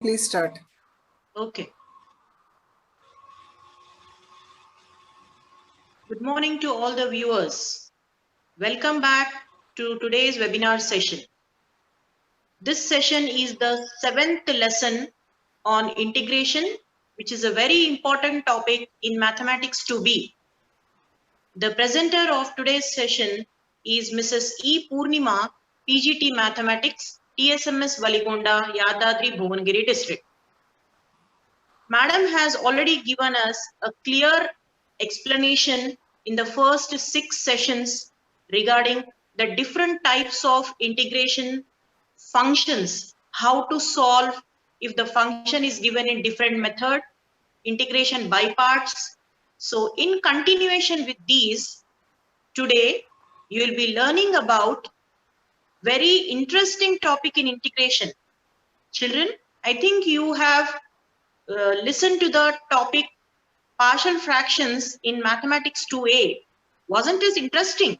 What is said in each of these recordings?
Please start. Okay. Good morning to all the viewers. Welcome back to today's webinar session. This session is the 7th lesson on integration, which is a very important topic in Mathematics 2B. The presenter of today's session is Mrs. E. Purnima, PGT Mathematics, TSMS Valigonda, Yadadri, Bhubaneswar district. Madam has already given us a clear explanation in the first 6 sessions regarding the different types of integration functions, how to solve if the function is given in different method, integration by parts. So in continuation with these, today you will be learning about very interesting topic in integration. Children, I think you have listened to the topic partial fractions in Mathematics 2A. Wasn't it interesting?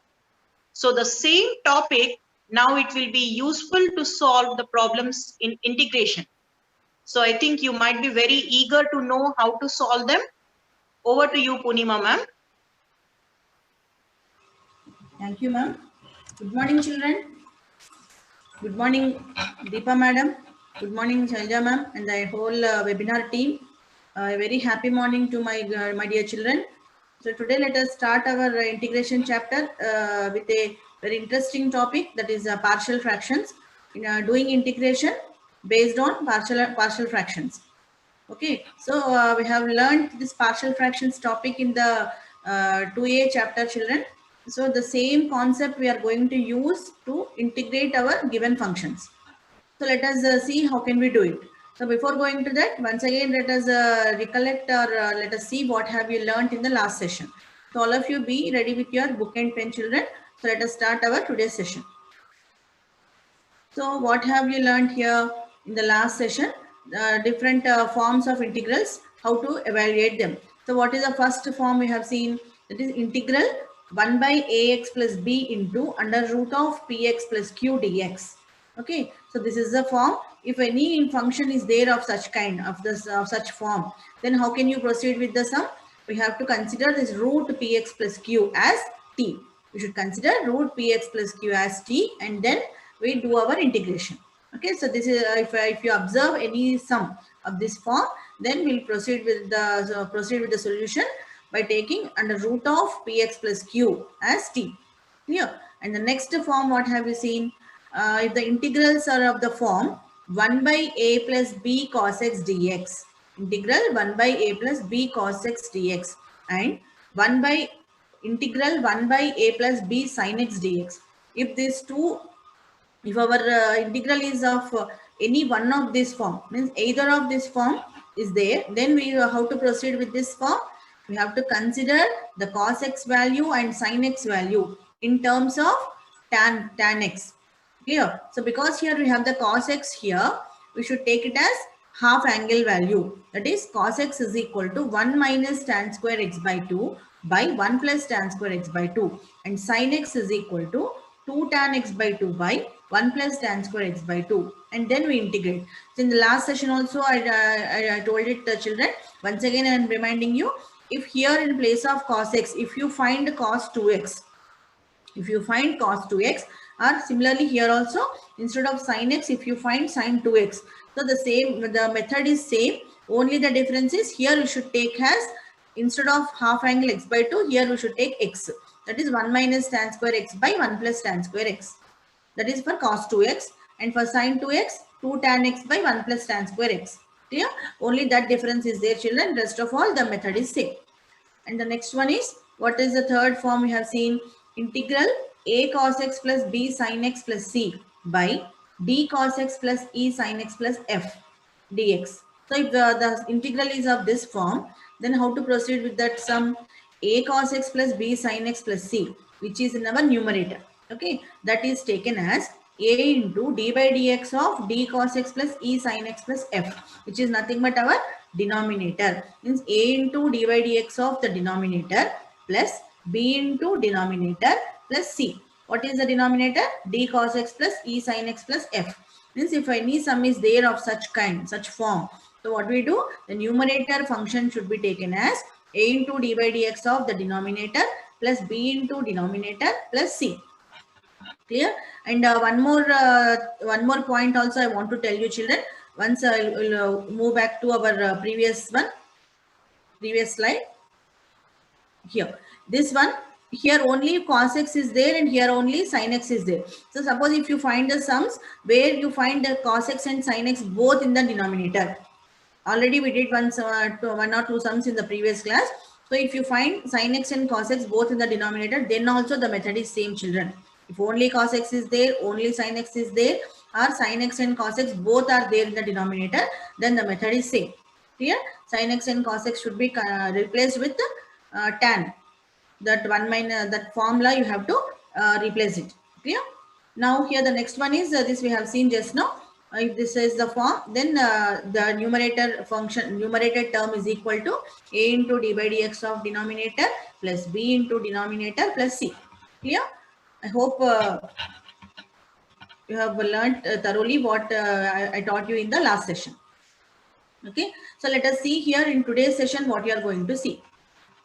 So the same topic, now it will be useful to solve the problems in integration. So I think you might be very eager to know how to solve them. Over to you, Purnima ma'am. Thank you, ma'am. Good morning, children. Good morning, Deepa madam. Good morning, Shailja ma'am, and the whole webinar team. A very happy morning to my dear children. So today let us start our integration chapter with a very interesting topic, that is partial fractions. In doing integration based on partial fractions. Okay, so we have learned this partial fractions topic in the 2A chapter, children. So the same concept we are going to use to integrate our given functions. So let us see how can we do it. So before going to that, once again let us recollect or let us see what have you learned in the last session. So all of you be ready with your book and pen, children. So let us start our today's session. So what have you learned here in the last session? Different forms of integrals, how to evaluate them. So what is the first form we have seen? That is integral 1 by ax plus b into under root of px plus q dx. Okay, so this is the form. If any function is there of such kind, of this such form, then how can you proceed with the sum? We have to consider this root px plus q as t. We should consider root px plus q as t, and then we do our integration. Okay, so this is if you observe any sum of this form, then we'll proceed with the solution by taking under root of px plus q as t. Clear? And the next form, what have you seen? If the integrals are of the form 1 by a plus b cos x dx, integral 1 by a plus b cos x dx, and 1 by integral 1 by a plus b sin x dx. If these two, if our integral is of any one of this form, means either of this form is there, then we how to proceed with this form? We have to consider the cos x value and sin x value in terms of tan x. Clear? So because here we have the cos x here, we should take it as half angle value. That is cos x is equal to 1 minus tan square x by 2 by 1 plus tan square x by 2, and sin x is equal to 2 tan x by 2 by 1 plus tan square x by 2, and then we integrate. So in the last session also I told it, children. Once again I am reminding you, if here in place of cos x, if you find cos 2x, if you find cos 2x, or similarly here also instead of sin x, if you find sin 2x, so the method is same, only the difference is here we should take as, instead of half angle x by 2, here we should take x, that is 1 minus tan square x by 1 plus tan square x. That is for cos 2x, and for sin 2x, 2 tan x by 1 plus tan square x. Clear? Only that difference is there, children. Rest of all the method is same. And the next one is, what is the third form we have seen? Integral a cos x plus b sin x plus c by d cos x plus e sin x plus f dx. So if the integral is of this form, then how to proceed with that sum? A cos x plus b sin x plus c, which is in our numerator. Okay, that is taken as a into d by dx of d cos x plus e sin x plus f, which is nothing but our denominator. Means a into d by dx of the denominator plus b into denominator plus c. What is the denominator? D cos x plus e sin x plus f. Means if any sum is there of such kind, such form, so what we do, the numerator function should be taken as a into d by dx of the denominator plus b into denominator plus c. Clear? And one more point also I want to tell you, children. Once I will move back to our previous slide. Here, this one, here only cos x is there and here only sin x is there. So suppose if you find the sums where you find the cos x and sin x both in the denominator. Already we did one or two sums in the previous class. So if you find sin x and cos x both in the denominator, then also the method is same, children. If only cos x is there, only sin x is there, or sin x and cos x both are there in the denominator, then the method is same. Clear? Sin x and cos x should be replaced with tan. That one minus that formula you have to replace it. Clear? Now here the next one is this we have seen just now. If this is the form, then the numerator term is equal to a into d by dx of denominator plus b into denominator plus c. Clear? I hope you have learned thoroughly what I taught you in the last session. Okay, so let us see here in today's session what you are going to see.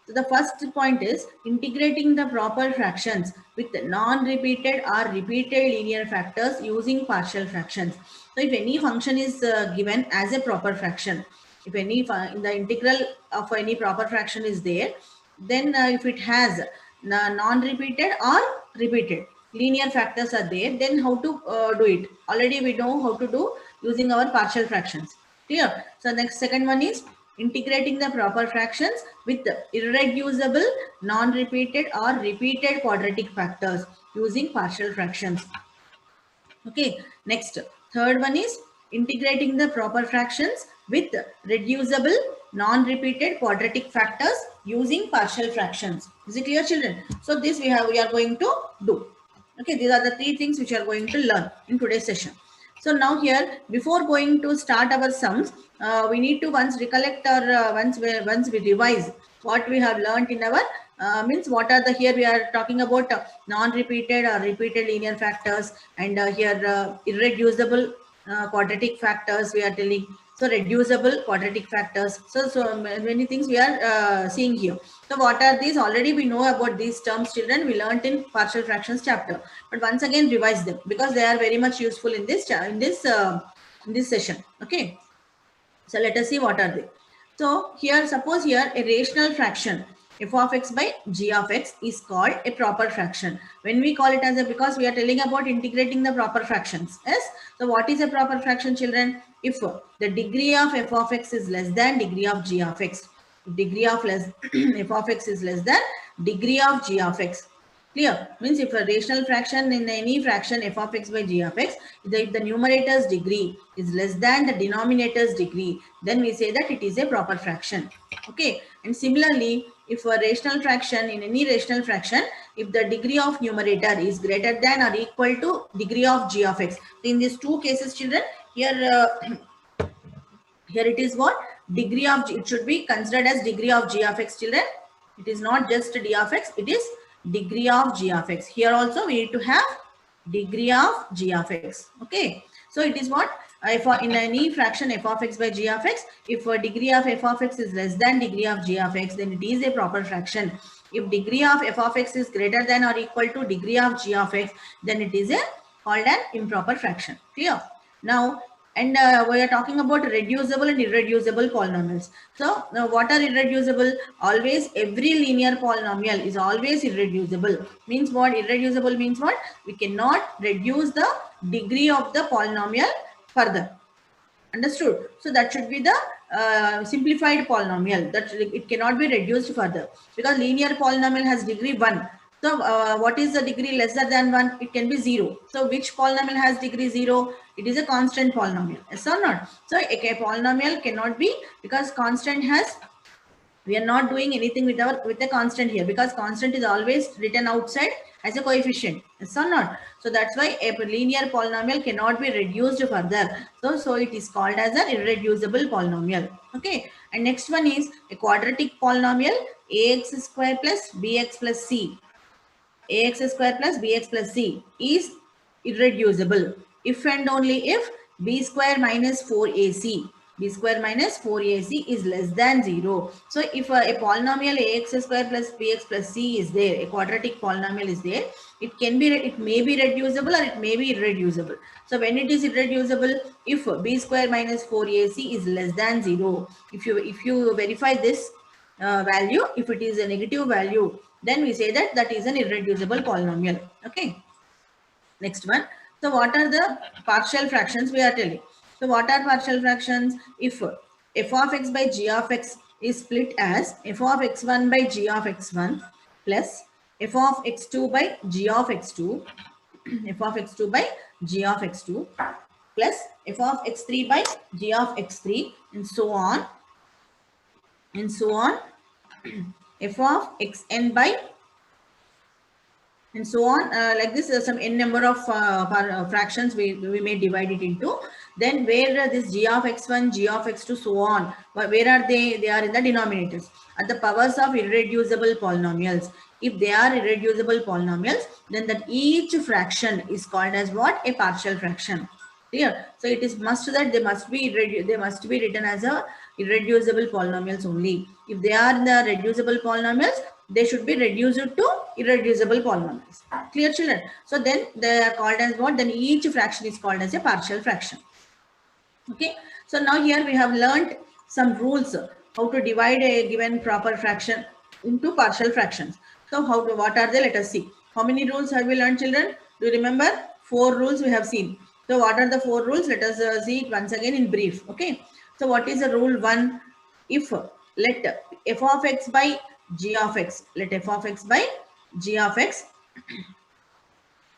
So the first point is integrating the proper fractions with non-repeated or repeated linear factors using partial fractions. So if any function is given as a proper fraction, if any in the integral of any proper fraction is there, then if it has non-repeated or repeated linear factors are there, then how to do it? Already we know how to do using our partial fractions. Clear? So next second one is integrating the proper fractions with irreducible, non-repeated or repeated quadratic factors using partial fractions. Okay, next third one is integrating the proper fractions with reducible, non-repeated quadratic factors using partial fractions. Is it clear, children? So this we are going to do. Okay, these are the three things which we are going to learn in today's session. So now here, before going to start our sums, we need to once recollect or once we revise what we have learned in our means what are the, here we are talking about non-repeated or repeated linear factors, and here irreducible quadratic factors we are telling. So reducible quadratic factors. So many things we are seeing here. So what are these? Already we know about these terms, children. We learned in partial fractions chapter. But once again revise them because they are very much useful in this session. Okay. So let us see what are they. So here, suppose here a rational fraction f of x by g of x is called a proper fraction. When we call it as a, because we are telling about integrating the proper fractions. Yes. So what is a proper fraction, children? If the degree of f of x is less than degree of g of x, degree of f of x is less than degree of g of x. Clear? Means if a rational fraction in any fraction f of x by g of x, if the numerator's degree is less than the denominator's degree, then we say that it is a proper fraction. Okay. And similarly, if a rational fraction in any rational fraction, if the degree of numerator is greater than or equal to degree of g of x, in these two cases, children, here here it is what? Degree of g, it should be considered as degree of g of x, children. It is not just d of x, it is degree of g of x. Here also we need to have degree of g of x. Okay. So it is what? If in any fraction f of x by g of x, if a degree of f of x is less than degree of g of x, then it is a proper fraction. If degree of f of x is greater than or equal to degree of g of x, then it is a called an improper fraction. Clear? Now, and we are talking about reducible and irreducible polynomials. So now what are irreducible? Always every linear polynomial is always irreducible. Means what? Irreducible means what? We cannot reduce the degree of the polynomial further. Understood? So that should be the simplified polynomial, that it cannot be reduced further, because linear polynomial has degree 1. So what is the degree lesser than 1? It can be 0. So which polynomial has degree 0? It is a constant polynomial. Yes or not? So a polynomial cannot be, because constant has, we are not doing anything with the constant here, because constant is always written outside as a coefficient. Yes or not? So that's why a linear polynomial cannot be reduced further. So it is called as an irreducible polynomial. Okay. And next one is a quadratic polynomial, ax square plus bx plus c. Ax square plus bx plus c is irreducible if and only if b square minus 4ac, b square minus 4ac is less than 0. So if a polynomial ax square plus bx plus c is there, a quadratic polynomial is there, it may be reducible or it may be irreducible. So when it is irreducible, if b square minus 4ac is less than 0, if you verify this value, if it is a negative value, then we say that that is an irreducible polynomial. Okay. Next one. So what are the partial fractions we are telling? So what are partial fractions? If f of x by g of x is split as f of x1 by g of x1 plus f of x2 by g of x2, f of x2 by g of x2 plus f of x3 by g of x3 and so on and so on, f of xn by and so on, like this. Some n number of fractions we may divide it into. Then where this g of x1, g of x2, so on, where are they? They are in the denominators at the powers of irreducible polynomials. If they are irreducible polynomials, then that each fraction is called as what? A partial fraction. Clear? So it is must that they must be written as a irreducible polynomials only. If they are the reducible polynomials, they should be reduced to irreducible polynomials. Clear, children? So then they are called as what? Then each fraction is called as a partial fraction. Okay. So now here we have learned some rules how to divide a given proper fraction into partial fractions. So what are they? Let us see. How many rules have we learned, children? Do you remember? 4 rules we have seen. So what are the 4 rules? Let us see it once again in brief. Okay. So what is the rule 1? If let f of x by g of x, let f of x by g of x,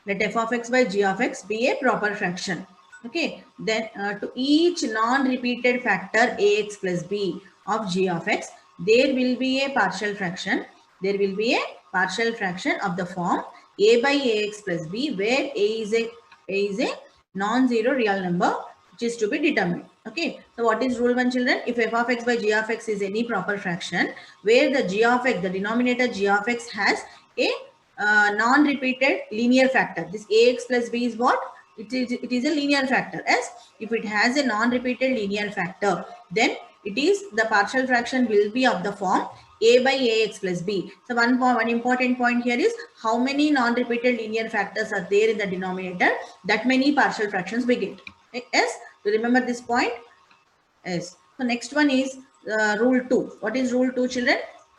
let f of x by g of x be a proper fraction. Okay, then to each non-repeated factor ax plus b of g of x, there will be a partial fraction. There will be a partial fraction of the form a by ax plus b, where a is a non-zero real number which is to be determined. Okay, so what is rule 1, children? If f of x by g of x is any proper fraction where the g of x, the denominator g of x, has a non-repeated linear factor. This ax plus b is what? It is a linear factor. As if it has a non-repeated linear factor, then it is the partial fraction will be of the form a by ax plus b. So one important point here is how many non-repeated linear factors are there in the denominator, that many partial fractions we get. Yes, to remember this point. Yes. So next one is rule 2. What is rule 2, children?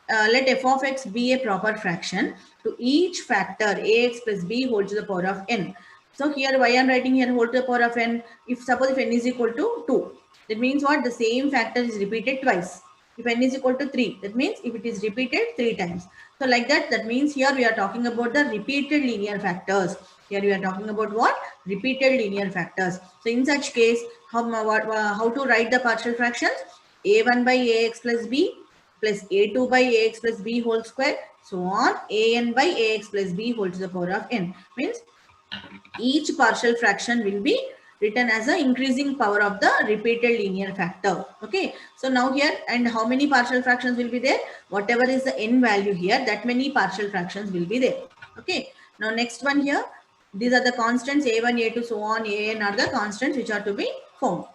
Let f of x be a proper fraction to each factor ax plus b whole to the power of n. So here why I am writing here whole to the power of n? If suppose if n is equal to 2, that means what? The same factor is repeated twice. If n is equal to 3, that means if it is repeated 3 times. So like that, that means here we are talking about the repeated linear factors. Here we are talking about what? Repeated linear factors. So in such case, how to write the partial fractions? a1 by ax plus b plus a2 by ax plus b whole square, so on, an by ax plus b whole to the power of n. Means each partial fraction will be written as an increasing power of the repeated linear factor. Okay. So now here, and how many partial fractions will be there? Whatever is the n value here, that many partial fractions will be there. Okay. Now next one here, these are the constants a1, a2, so on, an are the constants which are to be found.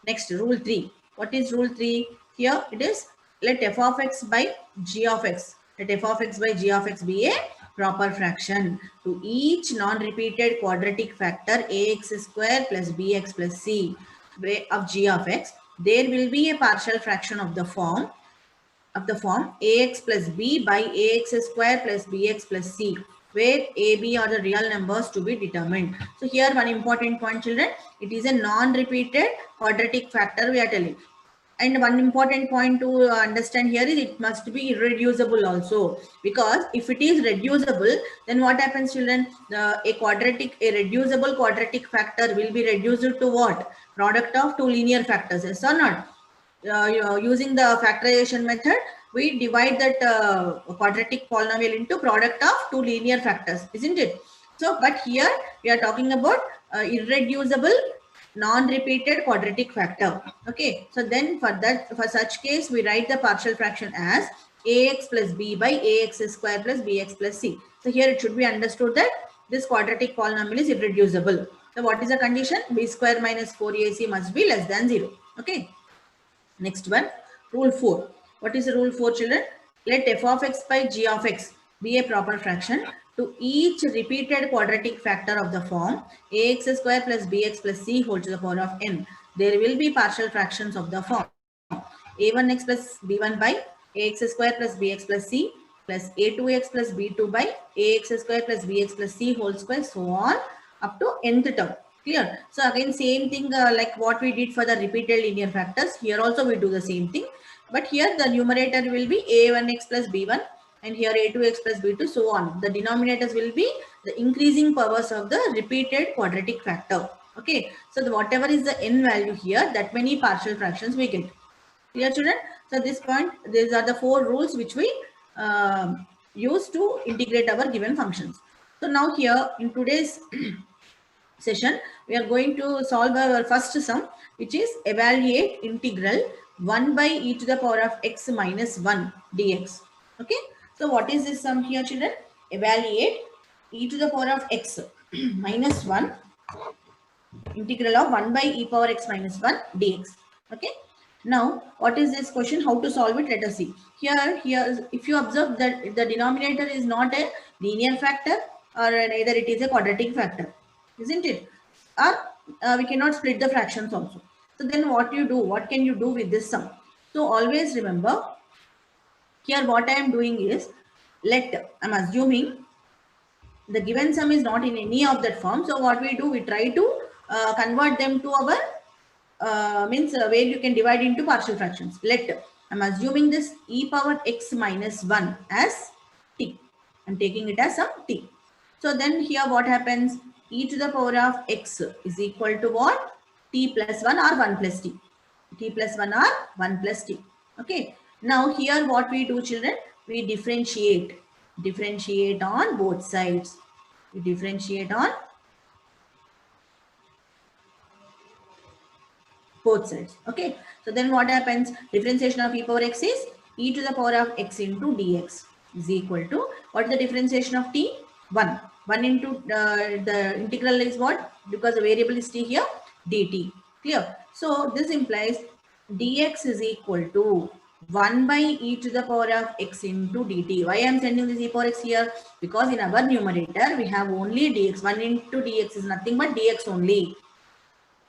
Next, rule 3. What is rule 3? Here it is, let f of x by g of x, let f of x by g of x be a proper fraction to each non-repeated quadratic factor ax square plus bx plus c of g of x. There will be a partial fraction of the form ax plus b by ax square plus bx plus c, where a, b are the real numbers to be determined. So here one important point, children, it is a non-repeated quadratic factor we are telling. And one important point to understand here is it must be irreducible also, because if it is reducible, then what happens, children? A reducible quadratic factor will be reduced to what? Product of two linear factors, yes or not? Using the factorization method, we divide that quadratic polynomial into product of two linear factors, isn't it? So, but here we are talking about irreducible non-repeated quadratic factor. Okay, so then for such case, we write the partial fraction as ax plus b by ax square plus bx plus c. So here it should be understood that this quadratic polynomial is irreducible. So what is the condition? B square minus 4ac must be less than 0. Okay. Next one, rule 4. What is the rule 4, children? Let f of x by g of x be a proper fraction to each repeated quadratic factor of the form ax square plus bx plus c whole to the power of n. There will be partial fractions of the form a1x plus b1 by ax square plus bx plus c plus a2x plus b2 by ax square plus bx plus c whole square, so on up to nth term. Clear? So again, same thing like what we did for the repeated linear factors. Here also we do the same thing, but here the numerator will be a1x plus b1 and here a2x plus b2, so on. The denominators will be the increasing powers of the repeated quadratic factor. Okay, so whatever is the n value here, that many partial fractions we get. Clear, children? So at this point, these are the 4 rules which we use to integrate our given functions. So now here in today's session, we are going to solve our first sum, which is evaluate integral 1 by e to the power of x minus 1 dx. Okay. So what is this sum here, children? Evaluate e to the power of x minus 1 integral of 1 by e power x minus 1 dx. Okay. Now, what is this question? How to solve it? Let us see. Here, if you observe that the denominator is not a linear factor or neither it is a quadratic factor, isn't it? Or we cannot split the fractions also. So then what you do? What can you do with this sum? So always remember, here what I am doing is, I'm assuming the given sum is not in any of that form. So what we do, we try to convert them to our where you can divide into partial fractions. I'm assuming this e power x minus 1 as t. I'm taking it as some t. So then here what happens? E to the power of x is equal to what? T plus 1 or 1 plus t. T plus 1 or 1 plus t. Okay. Now here what we do, children? We differentiate. Differentiate on both sides. We differentiate on both sides. Okay. So then what happens? Differentiation of e power x is e to the power of x into dx is equal to, what is the differentiation of t? 1. 1 into the integral is what? Because the variable is t here, dt. Clear? So this implies dx is equal to 1 by e to the power of x into dt. Why I am sending this e power x here? Because in our numerator we have only dx. 1 into dx is nothing but dx only.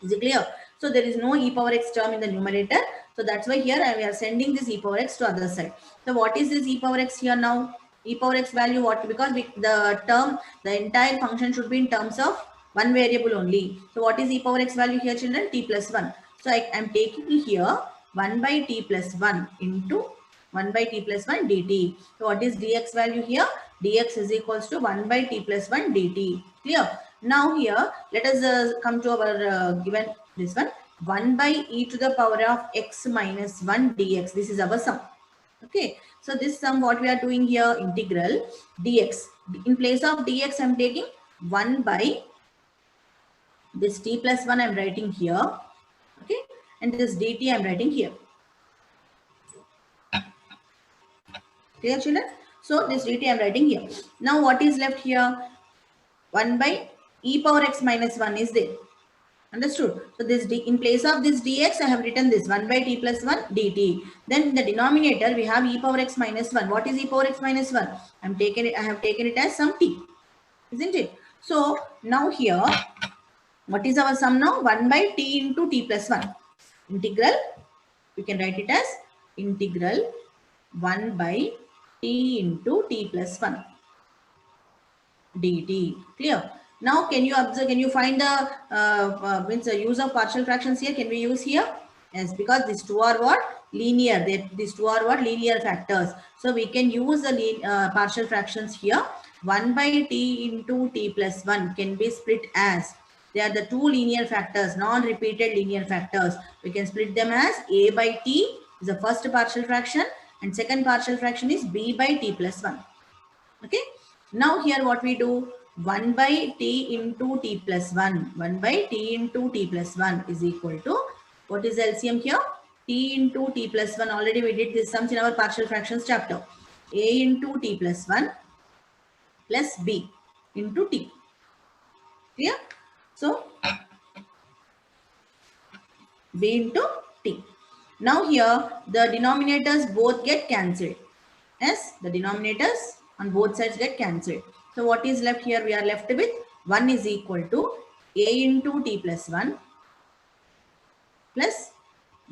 Is it clear? So there is no e power x term in the numerator. So that's why here we are sending this e power x to other side. So what is this e power x here now? E power x value what? Because the entire function should be in terms of one variable only. So what is e power x value here, children? T plus 1. So I am taking here 1 by t plus 1 into 1 by t plus 1 dt. So what is dx value here? Dx is equals to 1 by t plus 1 dt. Clear? Now here, let us come to our given this one. 1 by e to the power of x minus 1 dx. This is our sum. Okay. So this sum, what we are doing here, integral dx. In place of dx, I am taking 1 by this t plus 1 I am writing here. Okay. And this dt I am writing here. Clear, children? So this dt I am writing here. Now what is left here? 1 by e power x minus 1 is there. Understood? So this in place of this dx, I have written this 1 by t plus 1 dt. Then in the denominator, we have e power x minus 1. What is e power x minus 1? I have taken it as some t. Isn't it? So now here, what is our sum now? 1 by t into t plus 1. Integral, you can write it as integral 1 by t into t plus 1 dt. Clear? Now, can you observe? Can you find the use of partial fractions here? Can we use here? Yes, because these two are what? Linear. These two are what? Linear factors. So we can use the partial fractions here. 1 by t into t plus 1 can be split as, they are the two linear factors, non-repeated linear factors. We can split them as a by t is the first partial fraction and second partial fraction is b by t plus 1. Okay. Now here what we do, 1 by t into t plus 1. 1 by t into t plus 1 is equal to, what is LCM here? T into t plus 1. Already we did this sums in our partial fractions chapter. A into t plus 1 plus b into t. Clear? So b into t. Now here the denominators both get cancelled. Yes, the denominators on both sides get cancelled. So what is left here? We are left with 1 is equal to a into t plus 1 plus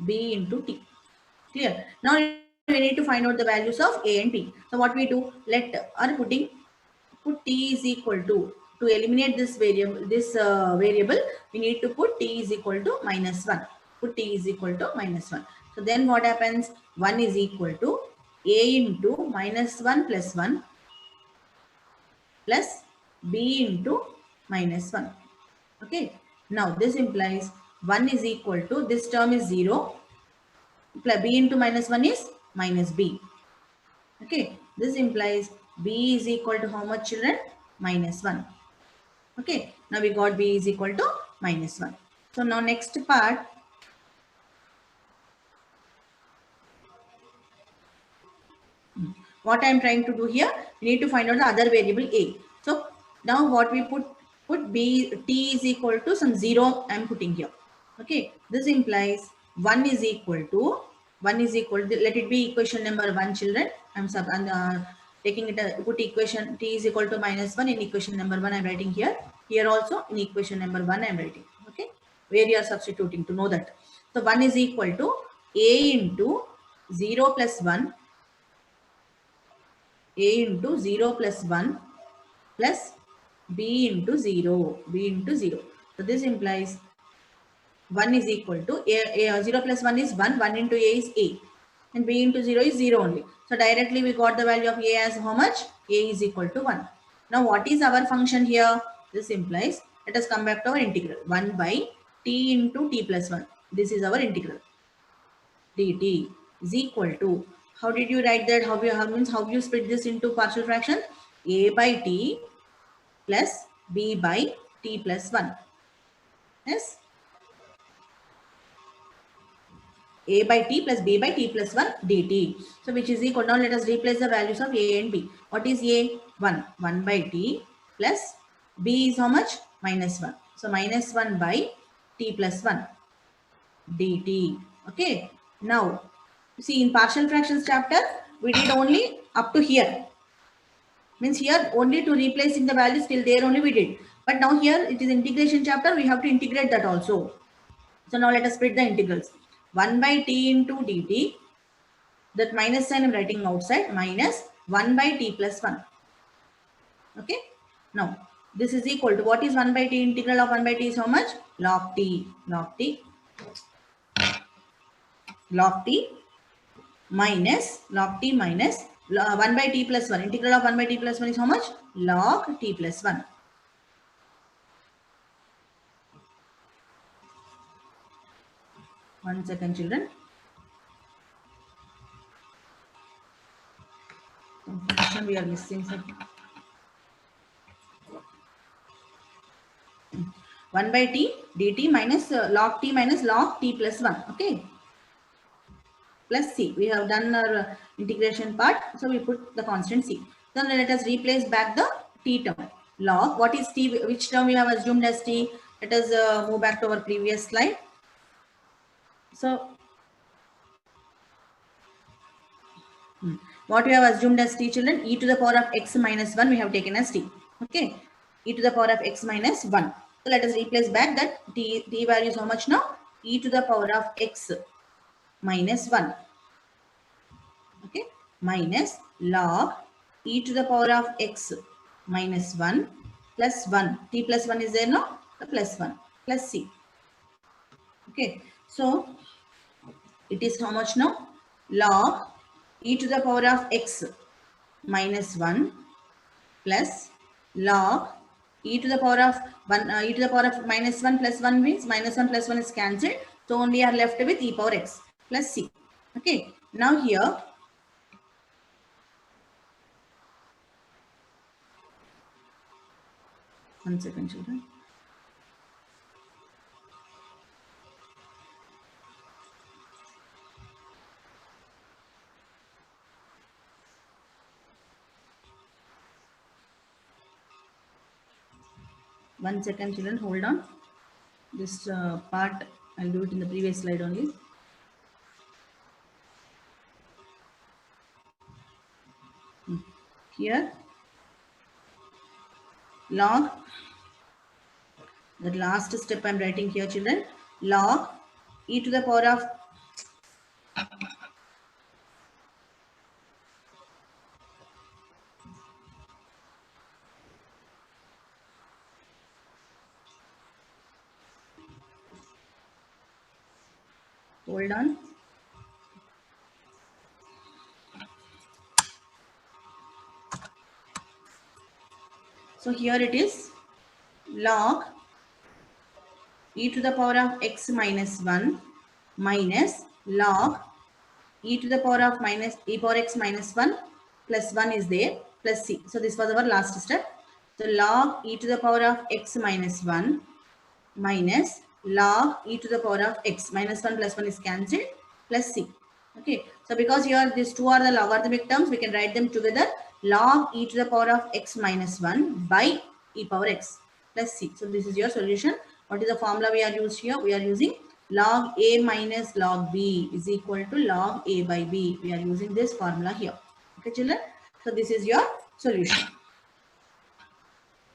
b into t. Clear? Now we need to find out the values of a and t. So what we do? Put t is equal to eliminate this variable, we need to put t is equal to minus 1. Put t is equal to minus 1. So then what happens? 1 is equal to a into minus 1 plus 1 plus b into minus 1. Okay. Now this implies 1 is equal to, this term is 0, plus b into minus 1 is minus b. Okay. This implies b is equal to how much, children? Minus 1. Okay, now we got b is equal to minus 1. So now next part, what I am trying to do here, we need to find out the other variable a. So now what we put t is equal to some 0 I am putting here. Okay, this implies 1 is equal to, let it be equation number 1, children. I'm taking it, put equation t is equal to minus 1 in equation number 1 I'm writing here. Here also in equation number 1 I'm writing. Okay, where you are substituting to know that. So 1 is equal to a into 0 plus 1, a into 0 plus 1 plus b into 0, So this implies 1 is equal to a 0 plus 1 is 1, 1 into a is a, and b into 0 is 0 only. So directly we got the value of a as how much? A is equal to 1. Now what is our function here? This implies, let us come back to our integral. 1 by t into t plus 1. This is our integral. Dt is equal to, how did you write that? How you split this into partial fraction? A by t plus b by t plus 1. Yes, a by t plus b by t plus 1 dt. So which is equal, now let us replace the values of a and b. What is a? 1. 1 by t plus b is how much? Minus 1. So minus 1 by t plus 1 dt. Okay. Now, see, in partial fractions chapter, we did only up to here. Means here only to replacing the values till there only we did. But now here it is integration chapter, we have to integrate that also. So now let us split the integrals. 1 by t into dt, that minus sign I am writing outside, minus 1 by t plus 1. Okay. Now this is equal to, what is 1 by t? Integral of 1 by t is how much? Log t minus 1 by t plus 1. Integral of 1 by t plus 1 is how much? Log t plus 1. One second, children. Some we are missing something. 1 by t dt minus log t plus 1. Okay. Plus c. We have done our integration part. So we put the constant c. Then let us replace back the t term. Log, what is t? Which term we have assumed as t? Let us move back to our previous slide. So what we have assumed as t, children? E to the power of x minus 1 we have taken as t. Okay. E to the power of x minus 1. So let us replace back that t value is how much now? E to the power of x minus 1. Okay. Minus log e to the power of x minus 1 plus 1. T plus 1 is there now? The plus 1 plus c. Okay. So it is how much now? Log e to the power of x minus 1 plus log e to the power of 1, e to the power of minus 1 plus 1 means minus 1 plus 1 is cancelled. So only are left with e power x plus c. Okay. Now here, one second, children. One second, children, hold on. this part, I'll do it in the previous slide only. Here, log, the last step I'm writing here, children, log e to the power of hold on. So here it is log e to the power of x minus 1 minus log e to the power of minus e power x minus 1 plus 1 is there plus c. So this was our last step. So log e to the power of x minus 1 minus log e to the power of x minus 1 plus 1 is cancelled plus c. Okay. So because here these two are the logarithmic terms, we can write them together. Log e to the power of x minus 1 by e power x plus c. So this is your solution. What is the formula we are used here? We are using log a minus log b is equal to log a by b. We are using this formula here. Okay, children. So this is your solution.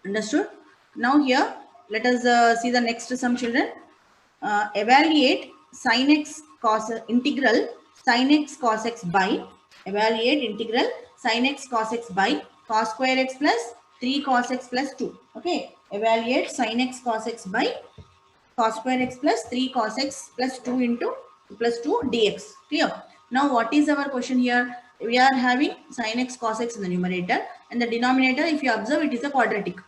Understood? Now here, let us see the next sum, children. Evaluate sin x cos integral sin x cos x by evaluate integral sin x cos x by cos square x plus 3 cos x plus 2. Okay. Evaluate sin x cos x by cos square x plus 3 cos x plus 2 into plus 2 dx. Clear? Now what is our question here? We are having sin x cos x in the numerator, and the denominator, if you observe, it is a quadratic.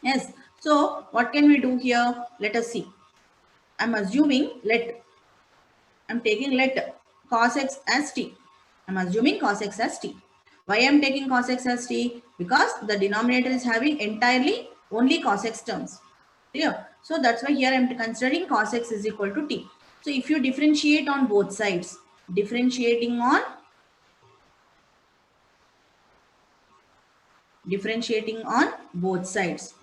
Yes. So what can we do here? Let us see. I'm assuming I'm taking let cos x as t. I'm assuming cos x as t. Why I'm taking cos x as t? Because the denominator is having entirely only cos x terms. Clear? So that's why here I'm considering cos x is equal to t. So if you differentiate on both sides, differentiating on both sides.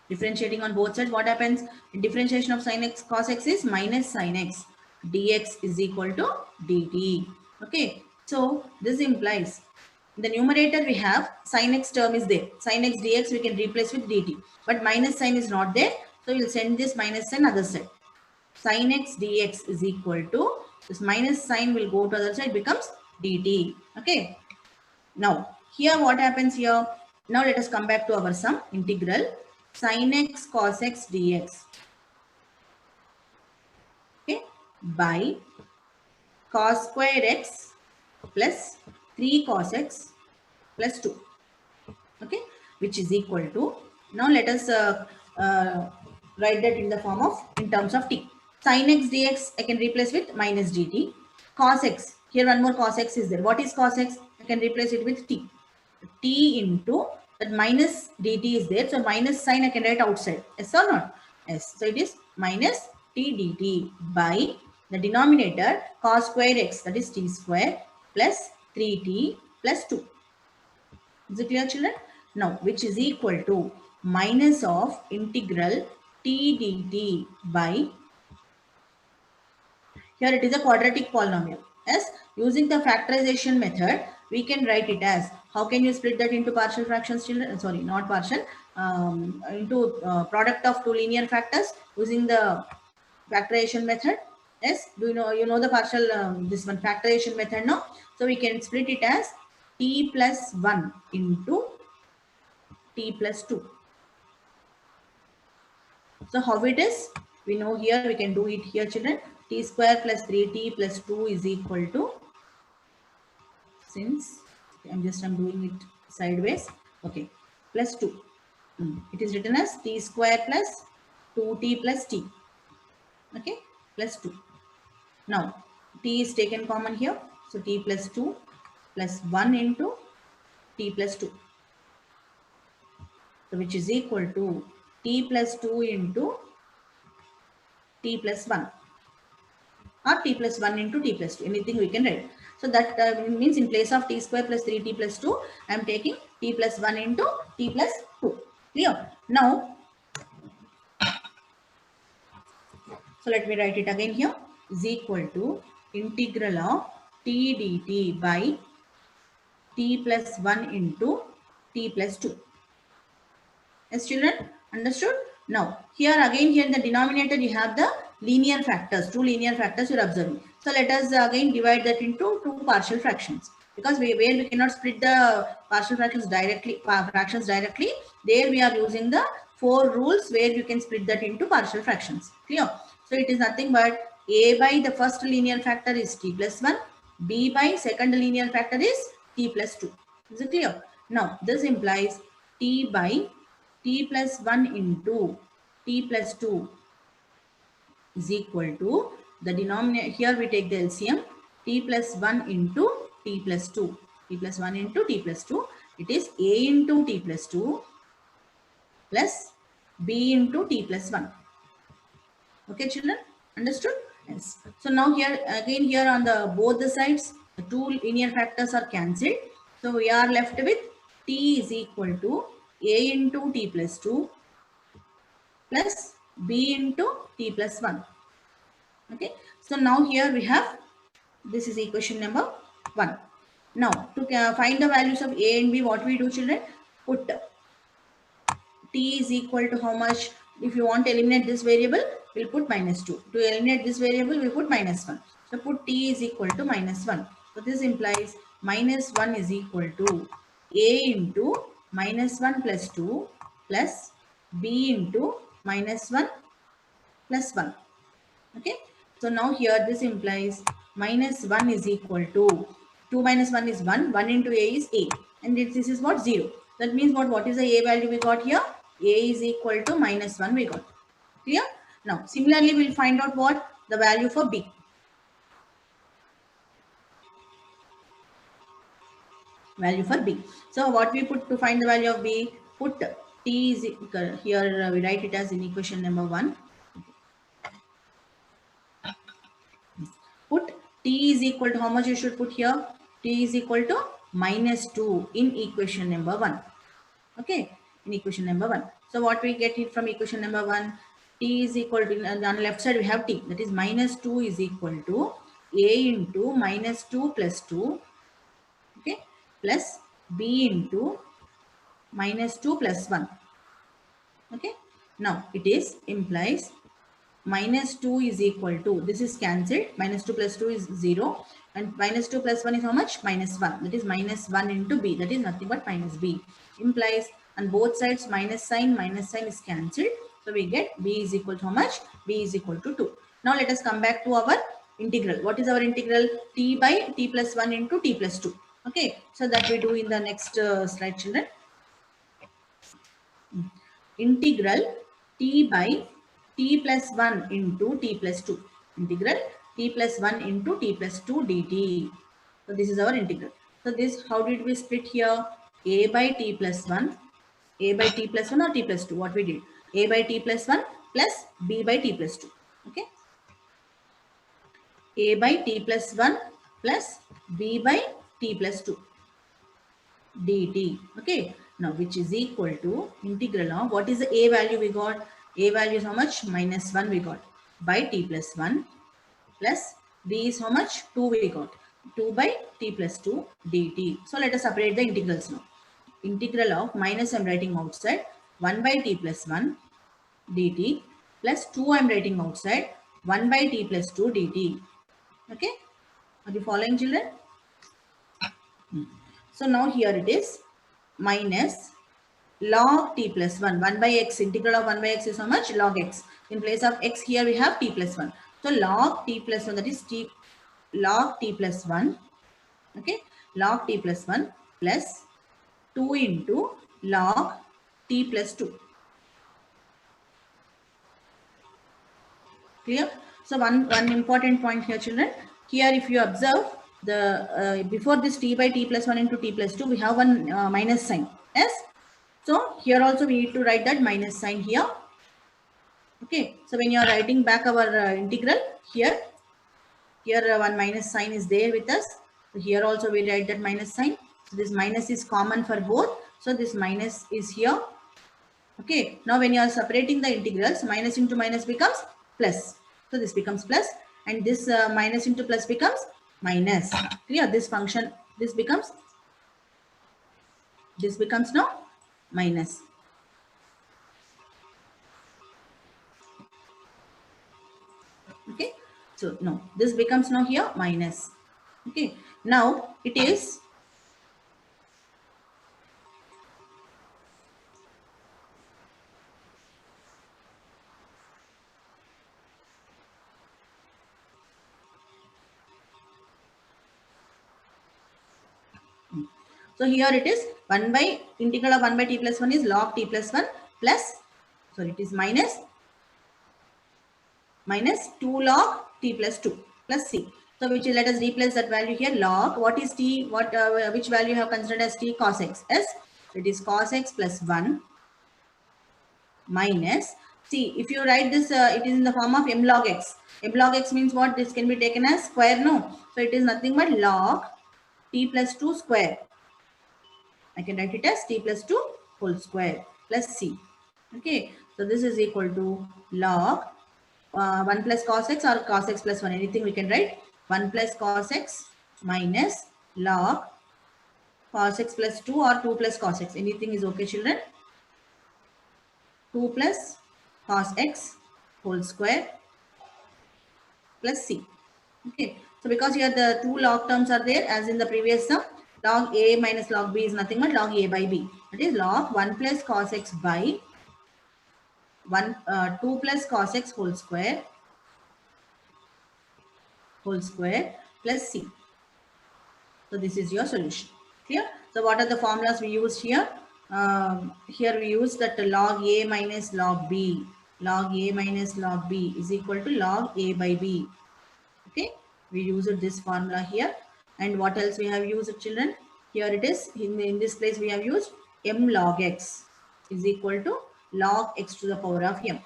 Differentiating on both sides, what happens? Differentiation of sin x cos x is minus sin x dx is equal to dt. Okay, so this implies in the numerator we have sin x term is there. Sin x dx we can replace with dt, but minus sign is not there. So we'll send this minus sign other side. Sin x dx is equal to this minus sign will go to other side, becomes dt. Okay. Now here what happens here? Now let us come back to our sum. Integral sin x cos x dx, okay, by cos square x plus 3 cos x plus 2, okay, which is equal to, now let us write that in the form of, in terms of t. Sin x dx I can replace with minus dt. Cos x, here one more cos x is there. What is cos x? I can replace it with t. T into that minus dt is there. So minus sign I can write outside. Yes or not? Yes. So it is minus t dt by the denominator cos square x, that is t square plus 3t plus 2. Is it clear, children? Now, which is equal to minus of integral t dt by, here it is a quadratic polynomial. Yes, using the factorization method, we can write it as, how can you split that into partial fractions, children? Sorry, not partial, into product of two linear factors using the factorization method. Yes, do you know the partial, this one factorization method now? So we can split it as t plus 1 into t plus 2. So how it is? We know here, we can do it here, children. T square plus 3t plus 2 is equal to, since I'm doing it sideways, okay, plus 2. It is written as t square plus 2t plus t, okay, plus 2. Now t is taken common here, so t plus 2 plus 1 into t plus 2, so which is equal to t plus 2 into t plus 1, or t plus 1 into t plus 2, anything we can write. So that means in place of t square plus 3t plus 2, I am taking t plus 1 into t plus 2. Clear? Now, So let me write it again here, is equal to integral of t dt by t plus 1 into t plus 2. Yes, children, understood? Now, here again, here in the denominator, you have the linear factors, two linear factors you're observing. So let us again divide that into two partial fractions. Because where we cannot split the partial fractions directly, there we are using the 4 rules where you can split that into partial fractions. Clear? So it is nothing but a by the first linear factor is t plus 1, b by second linear factor is t plus 2. Is it clear? Now, this implies t by t plus 1 into t plus 2 is equal to the denominator. Here we take the LCM, t plus 1 into t plus 2. T plus 1 into t plus 2. It is a into t plus 2 plus b into t plus 1. Okay, children? Understood? Yes. So now here again, here on the both the sides, the two linear factors are cancelled. So we are left with t is equal to a into t plus 2 plus b into t plus 1. Okay. So now here we have, this is equation number 1. Now to find the values of a and b, what we do, children? Put t is equal to how much? If you want to eliminate this variable, we'll put minus 2. To eliminate this variable, we put minus 1. So put t is equal to minus 1. So this implies minus 1 is equal to a into minus 1 plus 2 plus b into minus 1 plus 1. Okay. So now here this implies minus 1 is equal to 2 minus 1 is 1. 1 into a is a. And this is what? 0. That means what is the a value we got here? A is equal to minus 1 we got. Clear? Now similarly we'll find out what? The value for b. Value for b. So what we put to find the value of b? Put t is here we write it as in equation number 1. Put t is equal to how much you should put here? T is equal to minus 2 in equation number 1. Okay, in equation number 1. So what we get it from equation number 1? T is equal to, on the left side we have t, that is minus 2 is equal to a into minus 2 plus 2, okay, plus b into minus 2 plus 1. Okay, now it is implies minus 2 is equal to, this is cancelled, minus 2 plus 2 is 0, and minus 2 plus 1 is how much? Minus 1, that is minus 1 into b, that is nothing but minus b. Implies on both sides minus sign is cancelled, so we get b is equal to how much? B is equal to 2. Now let us come back to our integral. What is our integral? T by t plus 1 into t plus 2. Okay, so that we do in the next slide, children. Integral t by t plus 1 into t plus 2. Integral t plus 1 into t plus 2 dt. So this is our integral. So this, how did we split here? A by t plus 1. A by t plus 1 or t plus 2? What we did? A by t plus 1 plus b by t plus 2. Okay. A by t plus 1 plus b by t plus 2 dt. Okay. Now which is equal to integral of, what is the a value we got? A value is how much? Minus 1 we got by t plus 1 plus b is how much? 2 we got. 2 by t plus 2 dt. So let us separate the integrals now. Integral of, minus I am writing outside, 1 by t plus 1 dt plus 2 I am writing outside, 1 by t plus 2 dt. Okay. Are you following, children? So now here it is minus log t plus 1. 1 by x, integral of 1 by x is how much? Log x. In place of x here we have t plus 1. So log t plus 1, that is t, log t plus 1. Okay. Log t plus 1 plus 2 into log t plus 2. Clear? So one important point here, children. Here if you observe, the before this t by t plus 1 into t plus 2, we have one minus sign. Yes. So here also we need to write that minus sign here. Okay. So when you are writing back our integral, here one minus sign is there with us. So here also we write that minus sign. So this minus is common for both. So this minus is here. Okay. Now when you are separating the integrals, minus into minus becomes plus. So this becomes plus, and this minus into plus becomes minus. Clear? This function, this becomes now minus. Okay, so no, this becomes now here minus. Okay, now it is so here it is 1 by integral of 1 by t plus 1 is log t plus 1 plus, so it is minus 2 log t plus 2 plus c. So which is, let us replace that value here. Log, what is t, what which value you have considered as t? Cos x. Yes, so it is cos x plus 1 minus, see, if you write this, it is in the form of m log x. M log x means what? This can be taken as square, no? So it is nothing but log t plus 2 square. I can write it as t plus 2 whole square plus c. Okay, so this is equal to log 1 plus cos x or cos x plus 1, anything we can write. 1 plus cos x minus log cos x plus 2 or 2 plus cos x, anything is okay, children. 2 plus cos x whole square plus c. Okay, so because here the two log terms are there as in the previous sum, log a minus log b is nothing but log a by b. That is log 1 plus cos x by 2 plus cos x whole square plus c. So this is your solution. Clear? So what are the formulas we used here? Here we use that log a minus log b. Log a minus log b is equal to log a by b. Okay, we used this formula here. And what else we have used, children? Here it is. In this place we have used m log x is equal to log x to the power of m.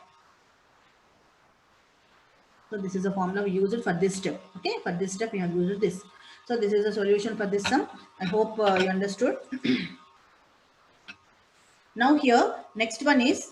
So this is a formula we use it for this step. Okay, for this step we have used this. So this is a solution for this sum. I hope you understood. Now here, next one is,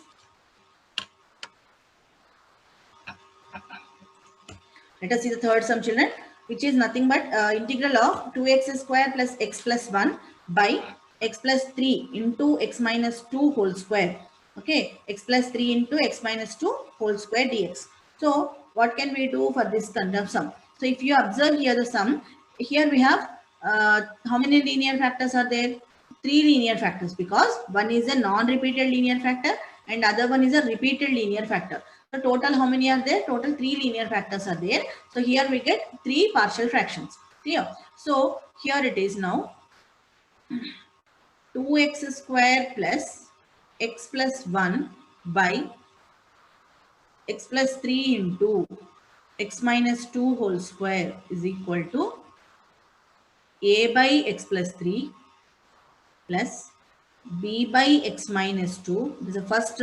let us see the third sum, children, which is nothing but integral of 2x square plus x plus 1 by x plus 3 into x minus 2 whole square. Okay, x plus 3 into x minus 2 whole square dx. So what can we do for this kind of sum? So if you observe here the sum, here we have how many linear factors are there? 3 linear factors, because one is a non-repeated linear factor and other one is a repeated linear factor. So total how many are there? Total 3 linear factors are there. So here we get 3 partial fractions. Clear? So here it is now 2x square plus x plus 1 by x plus 3 into x minus 2 whole square is equal to a by x plus 3 plus b by x minus 2. This is the first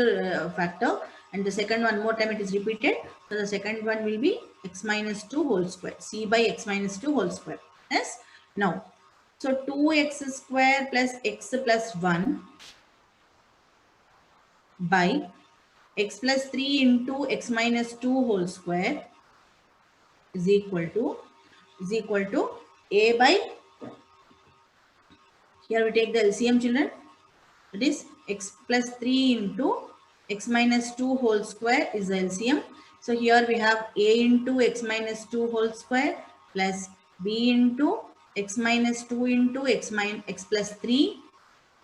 factor, and the second one more time it is repeated. So the second one will be x minus 2 whole square, c by x minus 2 whole square. Yes. Now, so 2x square plus x plus 1 by x plus 3 into x minus 2 whole square is equal to a by, here we take the LCM, children. That is x plus 3 into x minus 2 whole square is the LCM. So here we have a into x minus 2 whole square plus b into x minus 2 into x plus 3.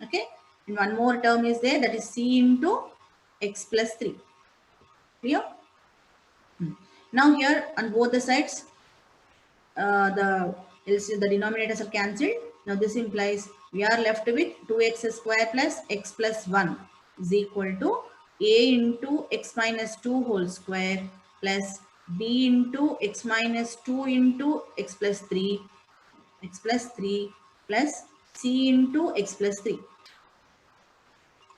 Okay. And one more term is there, that is c into x plus 3. Clear? Now here on both the sides, the denominators are cancelled. Now this implies we are left with 2x square plus x plus 1 is equal to a into x minus 2 whole square plus b into x minus 2 into x plus 3 plus c into x plus 3.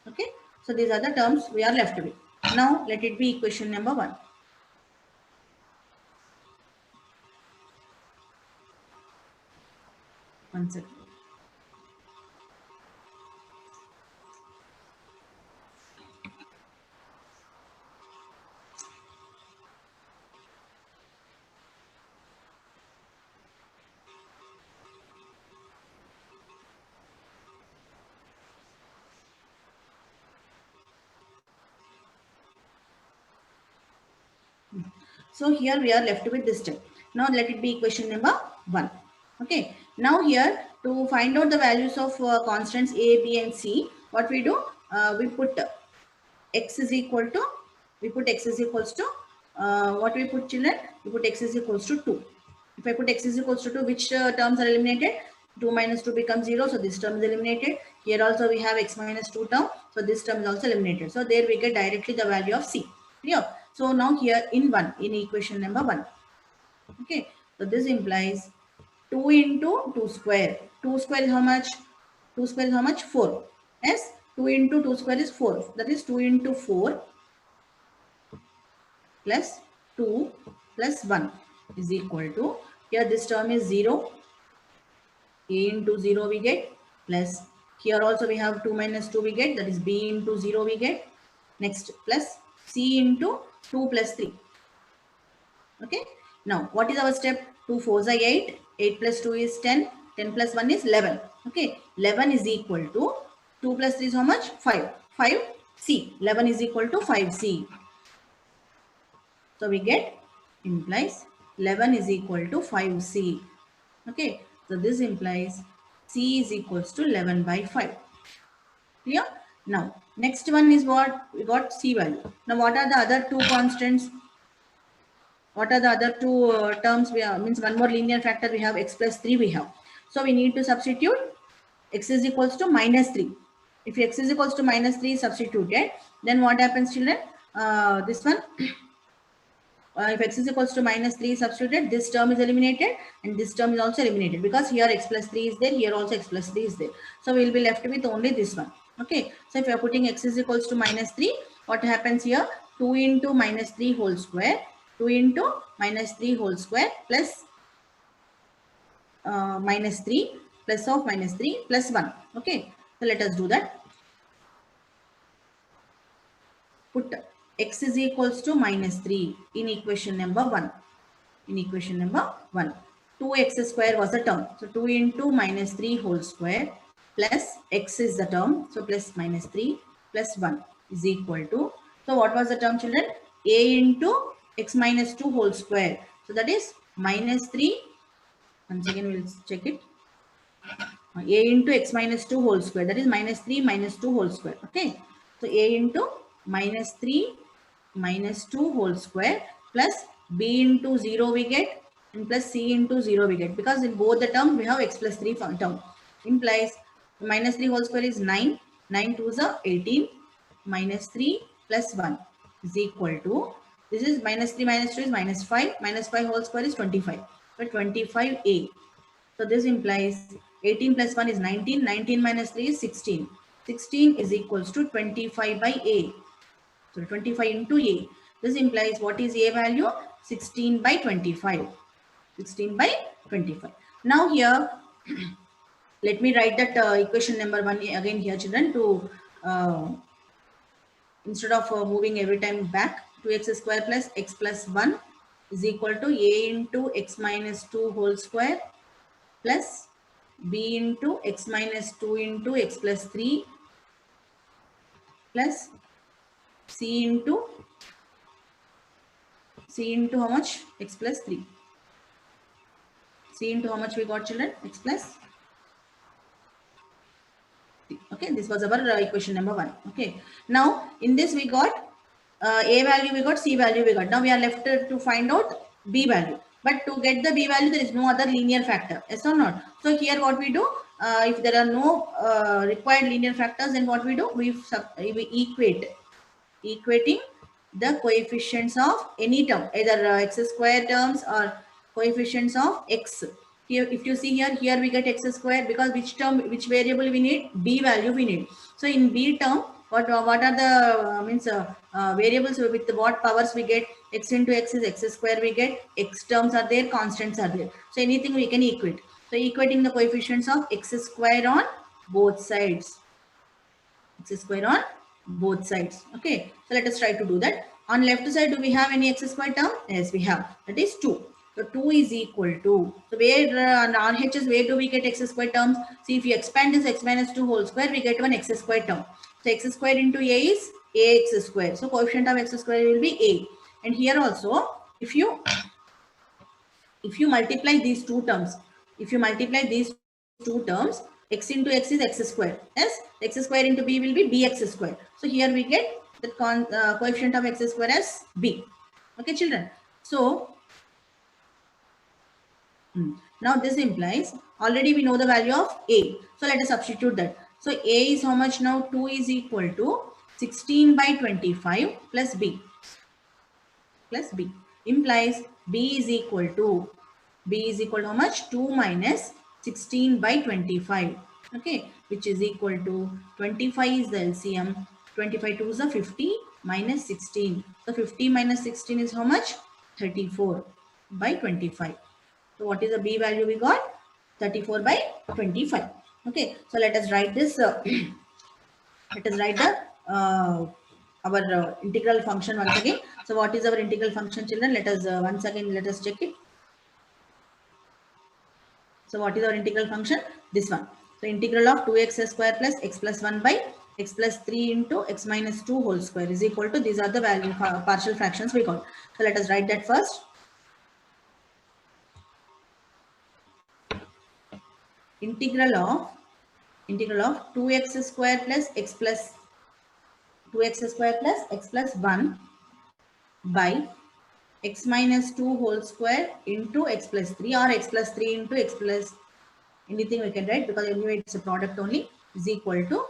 Okay, so these are the terms we are left with. Now let it be equation number 1. One second. So here we are left with this step. Now let it be equation number 1. Okay. Now here to find out the values of constants A, B and C, what we do? We put x is equal to, x is equals to, what we put, children? We put x is equals to 2. If I put x is equals to 2, which terms are eliminated? 2 minus 2 becomes 0. So this term is eliminated. Here also we have x minus 2 term. So this term is also eliminated. So there we get directly the value of C. Clear? So now here in equation number 1. Okay. So this implies 2 into 2 square. 2 square is how much? 2 square is how much? 4. Yes. 2 into 2 square is 4. That is 2 into 4 plus 2 plus 1 is equal to, here this term is 0. A into 0 we get, plus here also we have 2 minus 2 we get, that is B into 0 we get. Next plus C into 2 plus 3. Okay. Now what is our step? 2 4s are 8. 8 plus 2 is 10. 10 plus 1 is 11. Okay. 11 is equal to 2 plus 3 is how much? 5. 5C. 11 is equal to 5C. So we get, implies 11 is equal to 5C. Okay. So this implies C is equals to 11 by 5. Clear? Now, next one is what? We got C value. Now, what are the other two constants? What are the other two terms? We have, means one more linear factor we have, x plus 3 we have. So we need to substitute x is equals to minus 3. If x is equals to minus 3 is substituted, then what happens, children? This one, if x is equals to minus 3 is substituted, this term is eliminated and this term is also eliminated, because here x plus 3 is there, here also x plus 3 is there. So we will be left with only this one. Okay. So if you are putting x is equals to minus 3, what happens here? 2 into minus 3 whole square, 2 into minus 3 whole square plus minus 3 plus of minus 3 plus 1. Okay. So let us do that. Put x is equals to minus 3 in equation number 1. In equation number 1. 2x square was the term. So 2 into minus 3 whole square plus x is the term. So plus minus 3 plus 1 is equal to. So what was the term, children? A into x minus 2 whole square. So that is minus 3. Once again we'll check it. A into x minus 2 whole square. That is minus 3 minus 2 whole square. Okay. So A into minus 3 minus 2 whole square plus B into 0 we get and plus C into 0 we get, because in both the terms we have x plus 3 term. Implies minus 3 whole square is 9. 9 2s are 18. Minus 3 plus 1 is equal to, this is minus 3 minus 2 is minus 5. Minus 5 whole square is 25. So 25A. So this implies 18 plus 1 is 19. 19 minus 3 is 16. 16 is equals to 25 by A. So 25 into A. This implies what is A value? 16 by 25. 16 by 25. Now here, let me write that equation number 1 again here, children, to instead of moving every time back. 2x square plus x plus 1 is equal to A into x minus 2 whole square plus B into x minus 2 into x plus 3 plus C into how much? X plus 3. C into how much we got, children? X plus 3. Okay, this was our equation number 1. Okay, now in this we got A value we got, C value we got. Now we are left to find out B value. But to get the B value, there is no other linear factor. Yes or not? So here what we do, if there are no required linear factors, then what we do? We equate. Equating the coefficients of any term, either x square terms or coefficients of x. Here, if you see here we get x square, because which term, which variable we need? B value we need. So in B term, what are the variables with what powers we get? X into x is x square we get. X terms are there, constants are there. So anything we can equate. So equating the coefficients of x square on both sides. X square on both sides. Okay. So let us try to do that. On left side, do we have any x square term? Yes, we have. That is 2. So 2 is equal to. So where on RHS, where do we get x square terms? See, if you expand this x minus 2 whole square, we get one x square term. So x square into A is ax square. So coefficient of x square will be A. And here also, If you multiply these two terms, x into x is x square. Yes, x square into b will be bx square. So here we get the coefficient of x square as b. Okay, children. So now this implies already we know the value of a. So let us substitute that. So a is how much now? 2 is equal to 16 by 25 plus b. Implies b is equal to how much? 2 minus 16 by 25. Okay, which is equal to 25 is the LCM. 25 2 is the 50 minus 16. So 50 minus 16 is how much? 34 by 25. So what is the b value we got? 34 by 25. Okay, so let us write this. Let us write the our integral function once again. So what is our integral function, children? Let us once again let us check it. So what is our integral function? This one. So integral of 2x square plus x plus 1 by x plus 3 into x minus 2 whole square is equal to, these are the value partial fractions we got. So let us write that first. Integral of 2x square plus x plus 2x square plus x plus 1 by x minus 2 whole square into x plus 3, or x plus 3 into x plus anything we can write, because anyway it's a product only, is equal to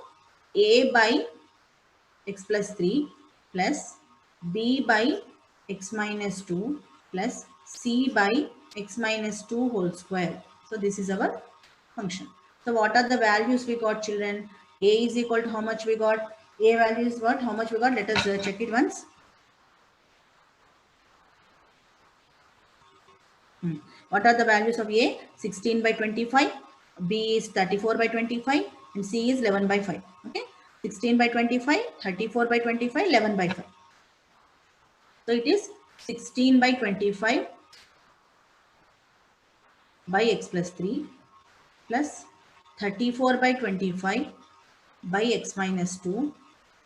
a by x plus 3 plus b by x minus 2 plus c by x minus 2 whole square. So this is our function. So what are the values we got, children? A is equal to how much we got? A value is what? How much we got? Let us check it once. What are the values of A? 16 by 25, B is 34 by 25, and C is 11 by 5. Okay, 16 by 25, 34 by 25, 11 by 5. So it is 16 by 25 by x plus 3 plus 34 by 25 by x minus 2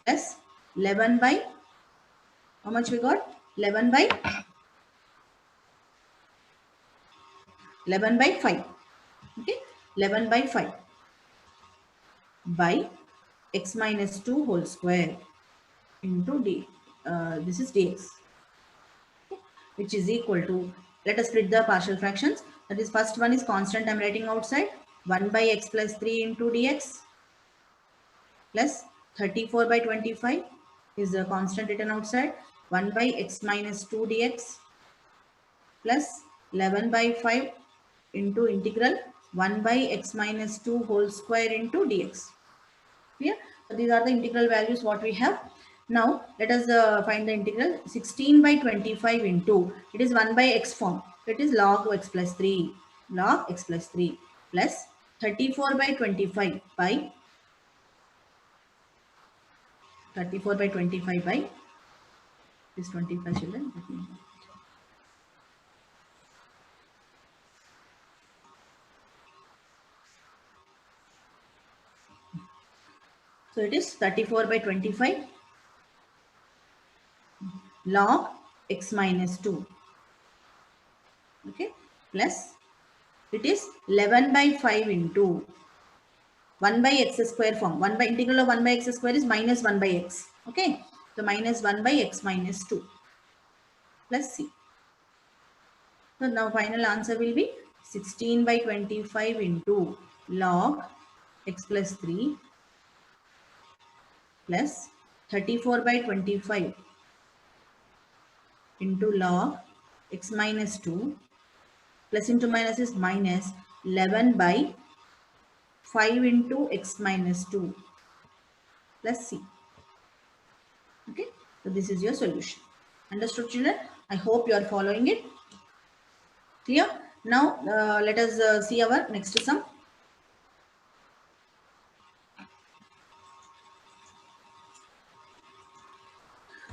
plus 11 by, how much we got? 11 by 5. Okay, 11 by 5 by x minus 2 whole square into d. This is dx, which is equal to, let us split the partial fractions. That is, first one is constant, I'm writing outside, 1 by x plus 3 into dx plus 34 by 25 is a constant written outside, 1 by x minus 2 dx plus 11 by 5 into integral 1 by x minus 2 whole square into dx. Clear? So these are the integral values what we have. Now let us find the integral. 16 by 25 into, it is 1 by x form. It is log x plus 3. Log x plus 3 plus 34 by 25 by 25 by this 25, children. So it is 34 by 25 log x minus 2. Okay, plus it is 11 by 5 into 1 by x square form. 1 by integral of 1 by x square is minus 1 by x. Okay, so minus 1 by x minus 2 plus c. So now final answer will be 16 by 25 into log x plus 3 plus 34 by 25 into log x minus 2, plus into minus is minus 11 by 5 into x minus 2 plus c. Okay, so this is your solution. Understood, children? I hope you are following it. Clear? Now let us see our next sum.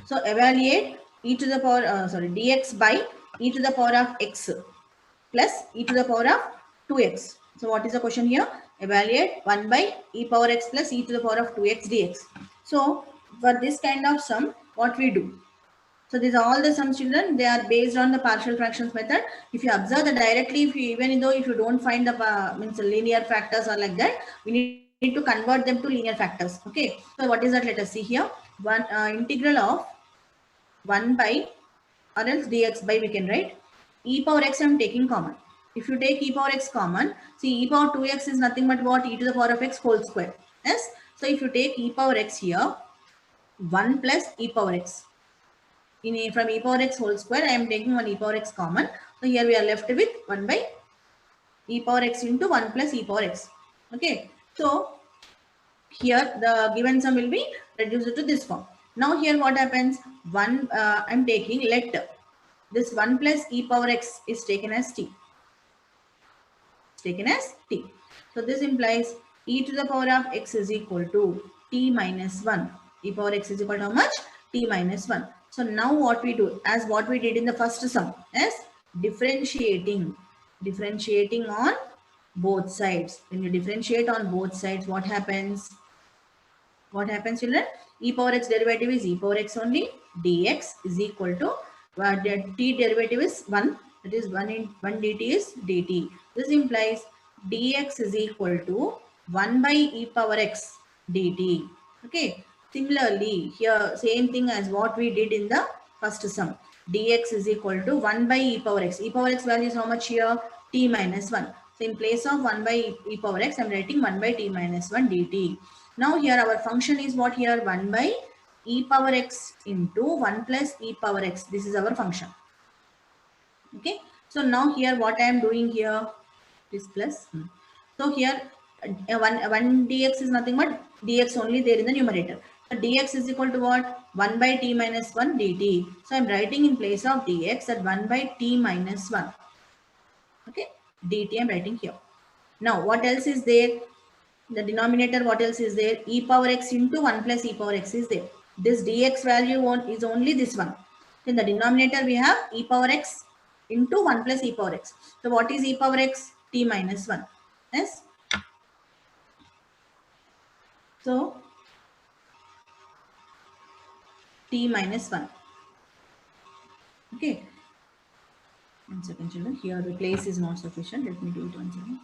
So evaluate e to the power dx by e to the power of x plus e to the power of 2x. So what is the question here? Evaluate 1 by e power x plus e to the power of 2x dx. So for this kind of sum, what we do? So these are all the sums, children. They are based on the partial fractions method. If you observe that directly, if you, even though if you don't find the means linear factors or like that, we need to convert them to linear factors. Okay. So what is that? Let us see here. One integral of 1 by or else dx by we can write e power x. I am taking common. If you take e power x common, see e power 2x is nothing but what? E to the power of x whole square. Yes. So if you take e power x here, 1 plus e power x. From e power x whole square, I am taking one e power x common. So here we are left with 1 by e power x into 1 plus e power x. Okay. So here the given sum will be reduced to this form. Now here what happens? I'm taking, let this 1 plus e power x is taken as t. It's taken as t. So this implies e to the power of x is equal to t minus 1. E power x is equal to how much? T minus 1. So now what we do, as what we did in the first sum, is differentiating on both sides. When you differentiate on both sides, what happens? What happens, children? E power x derivative is e power x only. Dx is equal to t derivative is 1. That is 1 dt is dt. This implies dx is equal to 1 by e power x dt. Okay. Similarly, here same thing as what we did in the first sum. Dx is equal to 1 by e power x. E power x value is how much here? T minus 1. So in place of 1 by e power x, I am writing 1 by t minus 1 dt. Now here our function is what here? 1 by e power x into 1 plus e power x. This is our function. Okay. So now here what I am doing here is plus. So here 1 dx is nothing but dx only there in the numerator. So dx is equal to what? 1 by t minus 1 dt. So I am writing in place of dx at 1 by t minus 1. Okay. dt I am writing here. Now what else is there? The denominator, what else is there? E power x into 1 plus e power x is there. This dx value is only this one. In the denominator, we have e power x into 1 plus e power x. So what is e power x? T minus 1. Yes. So t minus 1. Okay. 1 second, children. Here the place is not sufficient. Let me do it once again.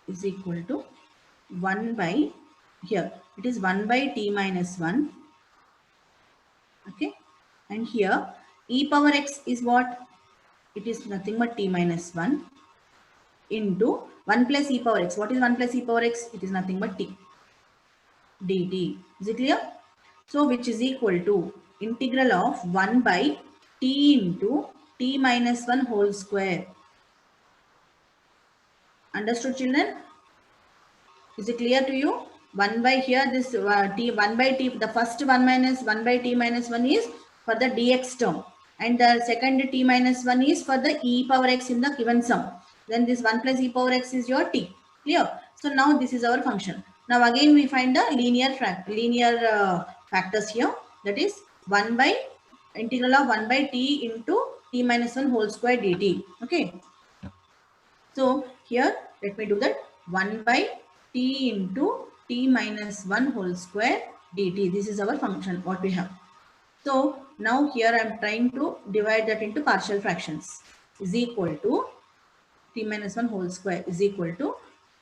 Is equal to 1 by, here it is 1 by t minus 1. Okay. And here e power x is what? It is nothing but t minus 1 into 1 plus e power x. What is 1 plus e power x? It is nothing but t dt. Is it clear? So which is equal to integral of 1 by t into t minus 1 whole square. Understood, children? Is it clear to you? 1 by here, this t, 1 by t, the first 1 minus 1 by t minus 1 is for the dx term. And the second t minus 1 is for the e power x in the given sum. Then this 1 plus e power x is your t. Clear? So now this is our function. Now again we find the linear factors here. That is 1 by integral of 1 by t into t minus 1 whole square dt. Okay. So here let me do that. 1 by t into t minus 1 whole square dt. This is our function what we have. So now here I am trying to divide that into partial fractions. Is equal to t minus 1 whole square is equal to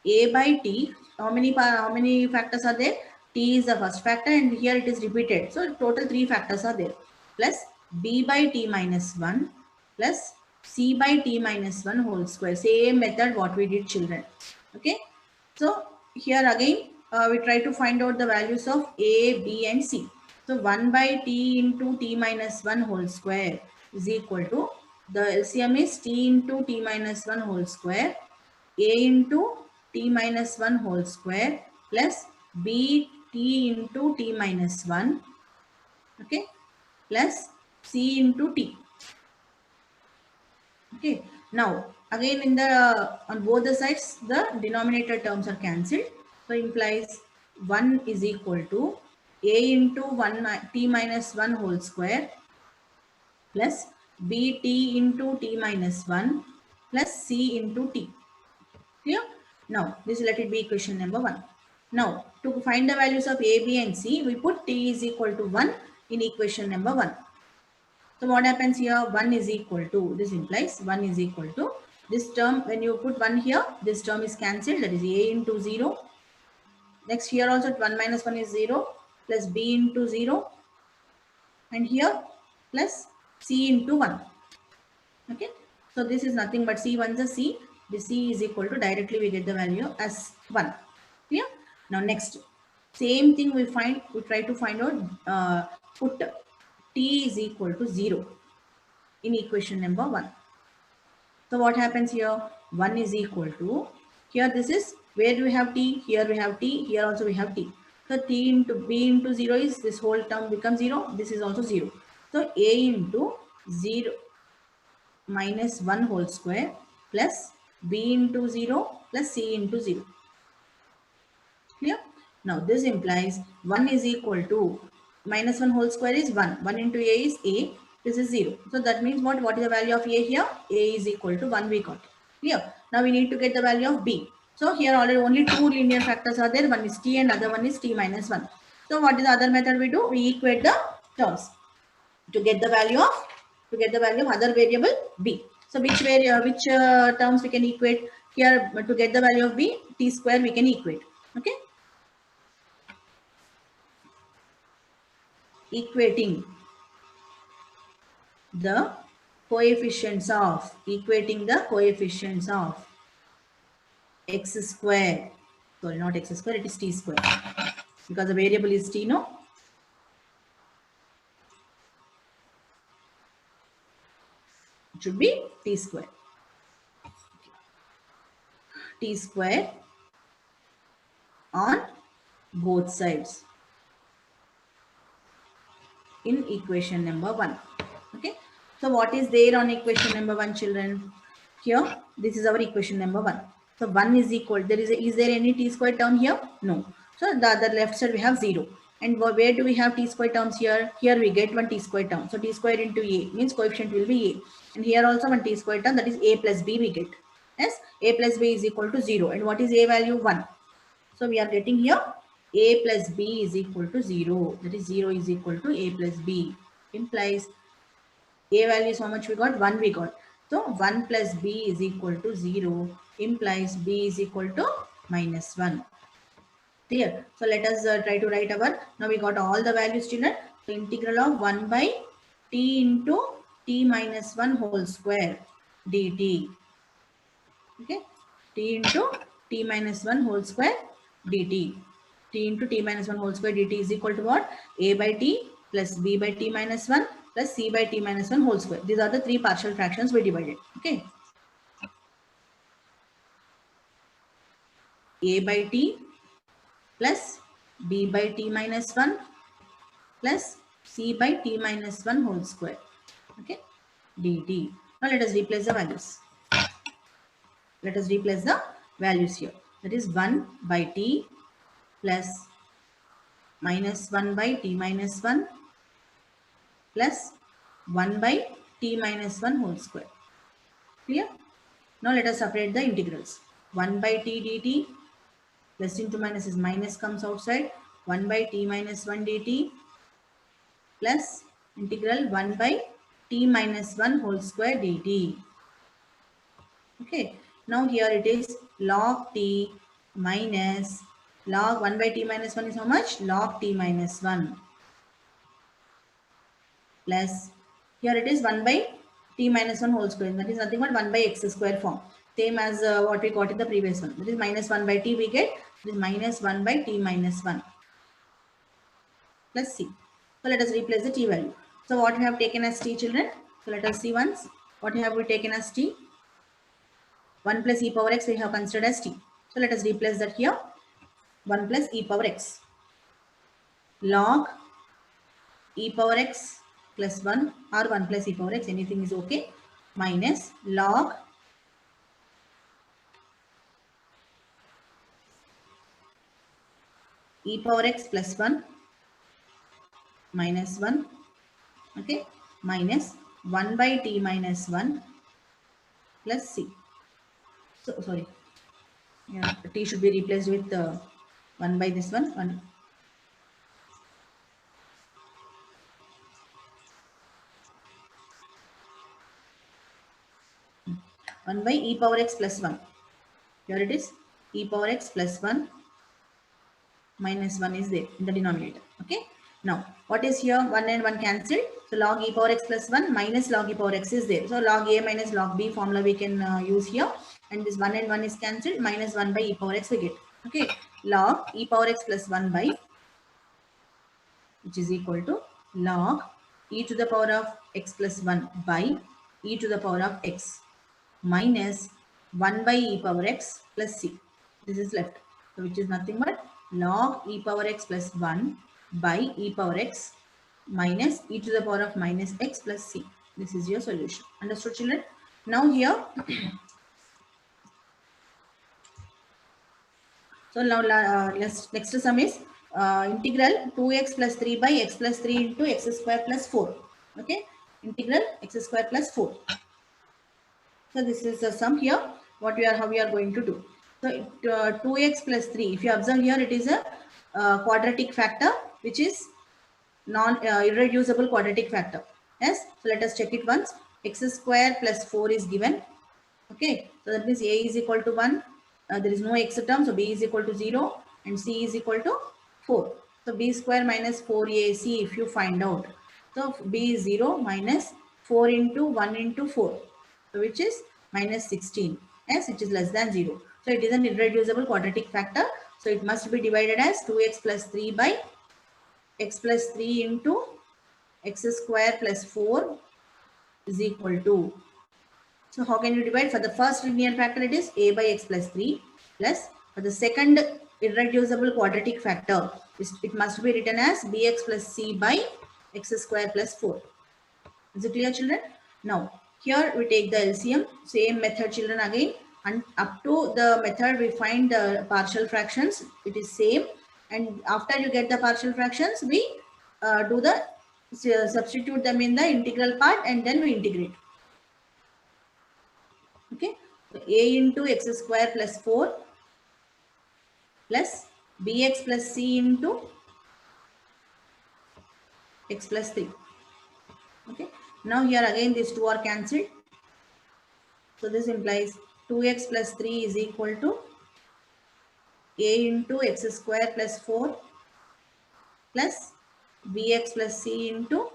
a by t. How many factors are there? T is the first factor and here it is repeated. So total 3 factors are there. Plus b by t minus 1 plus c by t minus 1 whole square. Same method what we did, children. Okay. So here again we try to find out the values of a, b and c. So 1 by t into t minus 1 whole square is equal to, the LCM is t into t minus 1 whole square, a into t minus 1 whole square plus b t into t minus 1, okay, plus c into t. Okay. Now Again, in the on both the sides, the denominator terms are cancelled. So implies 1 is equal to a into 1 t minus 1 whole square plus bt into t minus 1 plus c into t. Clear? Now, this let it be equation number 1. Now, to find the values of a, b and c, we put t is equal to 1 in equation number 1. So what happens here? 1 is equal to, this implies 1 is equal to, this term, when you put 1 here, this term is cancelled, that is a into 0. Next here also 1 minus 1 is 0 plus b into 0 and here plus c into 1. Okay. So this is nothing but c, 1 is a c. The c is equal to, directly we get the value as 1. Clear? Now next, same thing we try to find out, put t is equal to 0 in equation number 1. So what happens here? 1 is equal to, here this is, where do we have t? Here we have t, here also we have t. So t into b into 0 is, this whole term becomes 0, this is also 0. So a into 0 minus 1 whole square plus b into 0 plus c into 0. Clear? Now this implies 1 is equal to, minus 1 whole square is 1. 1 into a is a. This is 0. So that means what? What is the value of a here? A is equal to 1 we got. Clear? Now we need to get the value of b. So here already only two linear factors are there. One is t and other one is t minus 1. So what is the other method we do? We equate the terms to get the value of, other variable b. So which terms we can equate here to get the value of b? T square we can equate. Okay. Equating the coefficients of x square, sorry, not x square, it is t square, because the variable is t, no? It should be t square. T square on both sides in equation number 1. Okay. So what is there on equation number 1, children? Here, this is our equation number 1. So 1 is equal, is there any t square term here? No. So the other left side we have 0. And where do we have t square terms here? Here we get one t square term. So t square into a means coefficient will be a. And here also one t square term, that is a plus b we get. Yes, a plus b is equal to 0. And what is a value? 1. So we are getting here a plus b is equal to 0. That is 0 is equal to a plus b. Implies a value is how much we got? 1 we got. So 1 plus b is equal to 0 implies b is equal to minus 1. Clear? So let us try to write our, now we got all the values, children. So integral of 1 by t into t minus 1 whole square dt. Okay, t into t minus 1 whole square dt. T into t minus 1 whole square dt is equal to what? A by t plus b by t minus 1 plus c by t minus 1 whole square. These are the three partial fractions we divided. Okay. A by t plus b by t minus 1 plus c by t minus 1 whole square. Okay. dt. Now let us replace the values. Let us replace the values here. That is 1 by t plus minus 1 by t minus 1 plus 1 by t minus 1 whole square. Clear? Now let us separate the integrals. 1 by t dt, plus into minus is minus comes outside. 1 by t minus 1 dt plus integral 1 by t minus 1 whole square dt. Okay. Now here it is log t minus log 1 by t minus 1 is how much? Log t minus 1 plus here it is 1 by t minus 1 whole square. That is nothing but 1 by x square form. Same as what we got in the previous one. That is minus 1 by t we get. This is minus 1 by t minus 1 plus c. So let us replace the t value. So what we have taken as t, children? So let us see once. What have we taken as t? 1 plus e power x we have considered as t. So let us replace that here. 1 plus e power x. Log e power x plus 1 or 1 plus e power x, anything is okay. Minus log e power x plus 1 minus 1, okay, minus 1 by t minus 1 plus c. So sorry, yeah, t should be replaced with 1 by this one, 1 by e power x plus 1. Here it is, e power x plus 1 minus 1 is there in the denominator. Okay. Now, what is here? 1 and 1 cancelled. So, log e power x plus 1 minus log e power x is there. So, log a minus log b formula we can use here. And this 1 and 1 is cancelled. Minus 1 by e power x we get. Okay. Log e power x plus 1 by, which is equal to log e to the power of x plus 1 by e to the power of x minus 1 by e power x plus c. This is left. So, which is nothing but log e power x plus 1 by e power x minus e to the power of minus x plus c. This is your solution. Understood, children? Now here, so now next sum is integral 2x plus 3 by x plus 3 into x square plus 4. Okay, integral x square plus 4. So this is the sum here. How we are going to do. So 2x plus 3. If you observe here, it is a quadratic factor, which is irreducible quadratic factor. Yes. So let us check it once. X square plus 4 is given. Okay. So that means a is equal to 1. There is no x term. So b is equal to 0 and c is equal to 4. So b square minus 4ac if you find out. So b is 0 minus 4 into 1 into 4. So which is minus 16. Yes, which is less than 0. So it is an irreducible quadratic factor. So it must be divided as 2x plus 3 by x plus 3 into x square plus 4 is equal to. So how can you divide? For the first linear factor, it is a by x plus 3 plus for the second irreducible quadratic factor, it must be written as bx plus c by x square plus 4. Is it clear, children? Now, here we take the LCM, same method, children, again. And up to the method, we find the partial fractions. It is same. And after you get the partial fractions, we substitute them in the integral part and then we integrate. Okay. So a into x square plus 4 plus bx plus c into x plus 3. Okay. Now here again these two are cancelled. So this implies 2x plus 3 is equal to a into x square plus 4 plus bx plus c into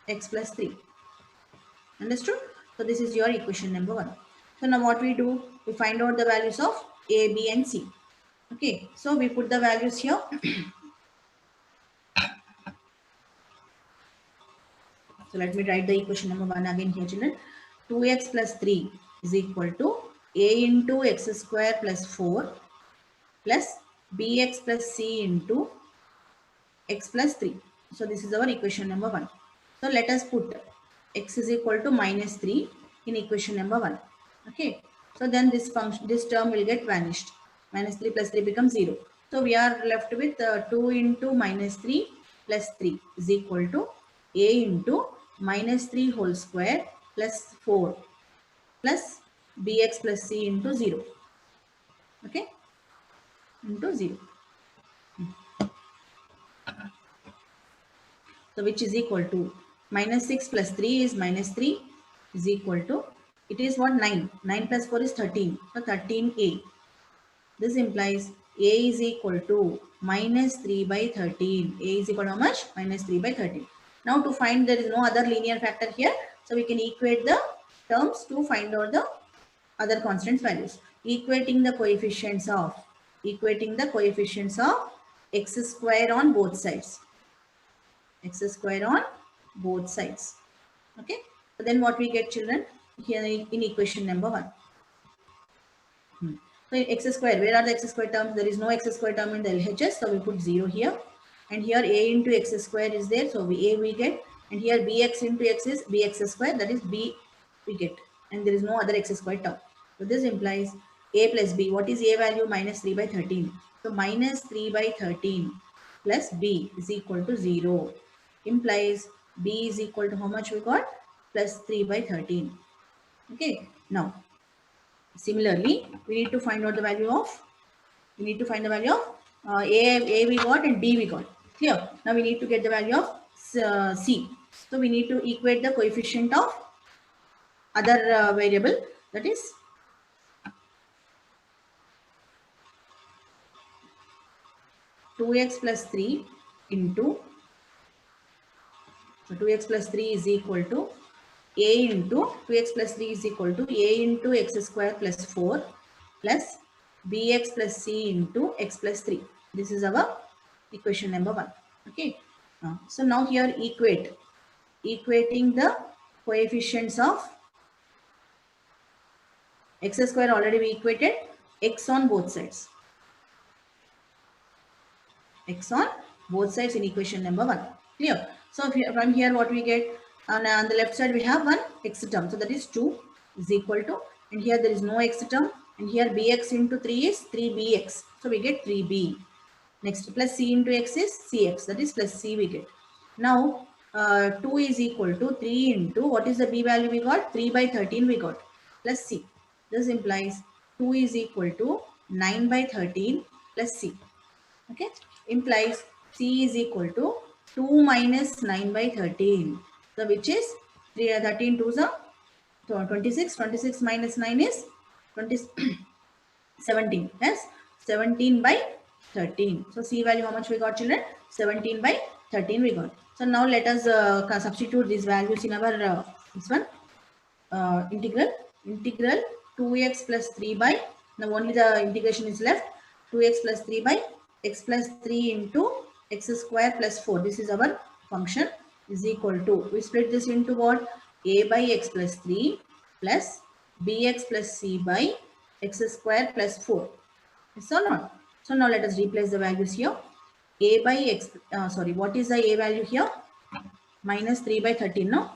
x plus 3. Understood? So this is your equation number 1. So now what we do? We find out the values of a, b and c. Okay. So we put the values here. So let me write the equation number 1 again here, children. 2x plus 3 is equal to a into x square plus 4 plus bx plus c into x plus 3. So this is our equation number 1. So let us put x is equal to minus 3 in equation number 1. Okay. So then this term will get vanished. Minus 3 plus 3 becomes 0. So we are left with 2 into minus 3 plus 3 is equal to a into minus 3 whole square plus 4 plus bx plus c into 0. Okay. Into 0. So which is equal to minus 6 plus 3 is minus 3 is equal to, it is what, 9. 9 plus 4 is 13. So 13a. This implies a is equal to minus 3 by 13. A is equal to how much? Minus 3 by 13. Now to find, there is no other linear factor here. So we can equate the terms to find out the other constants values. Equating the coefficients of x square on both sides. X square on both sides. Okay. So then what we get, children, here in equation number 1. So x square, where are the x square terms? There is no x square term in the LHS. So we put 0 here. And here a into x square is there. So a we get. And here bx into x is bx square. That is b we get. And there is no other x square term. So this implies a plus b. What is a value? Minus 3 by 13. So minus 3 by 13 plus b is equal to 0. Implies b is equal to how much we got? Plus 3 by 13. Okay. Now, similarly, we need to find out the value of, a we got and b we got. Clear? Now we need to get the value of c. So we need to equate the coefficient of other variable, that is 2x plus 3 into, so 2x plus 3 is equal to a into 2x plus 3 is equal to a into x square plus 4 plus bx plus c into x plus 3. This is our equation number 1. Okay. So now here equating the coefficients of x square, already we equated x on both sides. X on both sides in equation number 1. Clear? So from here what we get, on the left side we have one x term. So that is 2 is equal to, and here there is no x term, and here bx into 3 is 3bx. So we get 3b. Next, plus c into x is cx, that is plus c we get. Now 2 is equal to 3 into, what is the b value we got? 3 by 13 we got, plus c. This implies 2 is equal to 9 by 13 plus c. Okay, implies c is equal to 2 minus 9 by 13. So which is 13 2s are 26. 26 minus 9 is 20, 17. Yes, 17 by 13. So c value how much we got, children? 17 by 13 we got. So now let us substitute these values in our this one integral 2x plus 3 by, now only the integration is left, 2x plus 3 by x plus 3 into x square plus 4. This is our function, is equal to, we split this into what? A by x plus 3 plus bx plus c by x square plus 4. Yes or not? So now let us replace the values here. A by x, what is the a value here? Minus 3 by 13, no?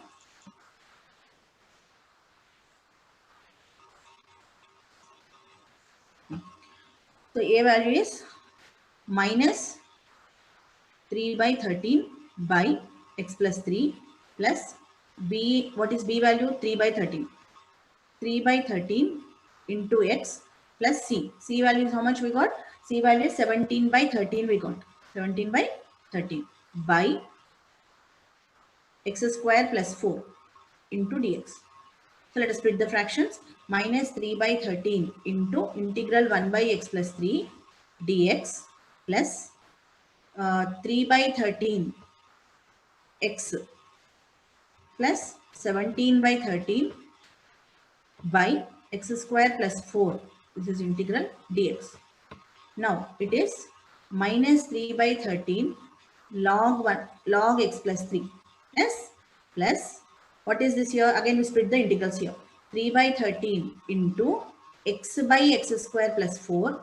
So a value is minus 3 by 13 by x plus 3 plus b, what is b value? 3 by 13. 3 by 13 into x plus c. C value is how much we got? C value is 17 by 13 we got. 17 by 13 by x square plus 4 into dx. So let us split the fractions. Minus 3 by 13 into integral 1 by x plus 3 dx plus 3 by 13 x plus 17 by 13 by x square plus 4. This is integral dx. Now it is minus 3 by 13 log 1 log x plus 3. Yes, plus what is this here? Again we split the integrals here. 3 by 13 into x by x square plus 4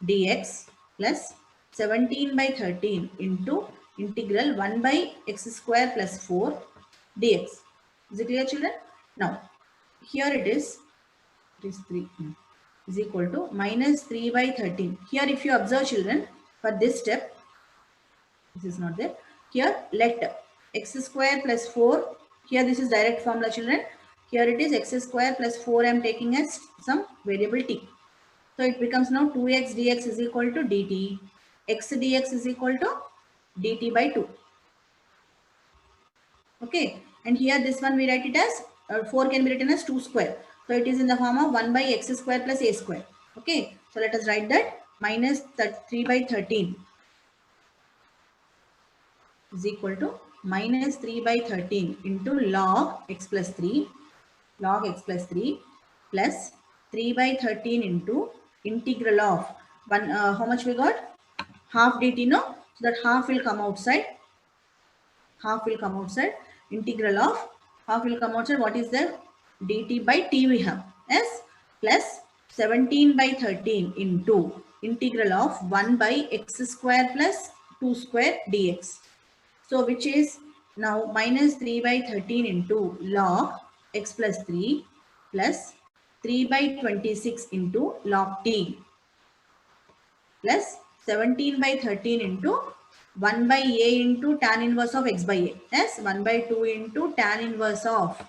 dx plus 17 by 13 into integral 1 by x square plus 4 dx. Is it clear, children? Now here it is 3 is equal to minus 3 by 13. Here if you observe, children, for this step, this is not there. Here let x square plus 4, here this is direct formula, children. Here it is x square plus 4 I am taking as some variable t. So it becomes now 2x dx is equal to dt. X dx is equal to dt by 2. Okay. And here this one we write it as 4 can be written as 2 square. So it is in the form of 1 by x square plus a square. Okay. So let us write that minus 3 by 13 is equal to minus 3 by 13 into log x plus 3 plus 3 by 13 into integral of one, how much we got? Half dt, no? So that half will come outside. Half will come outside. Integral of half will come outside. What is the dt by t we have? Yes, plus 17 by 13 into integral of 1 by x square plus 2 square dx. So which is now minus 3 by 13 into log x plus 3 plus 3 by 26 into log t plus 17 by 13 into 1 by a into tan inverse of x by a, yes, 1 by 2 into tan inverse of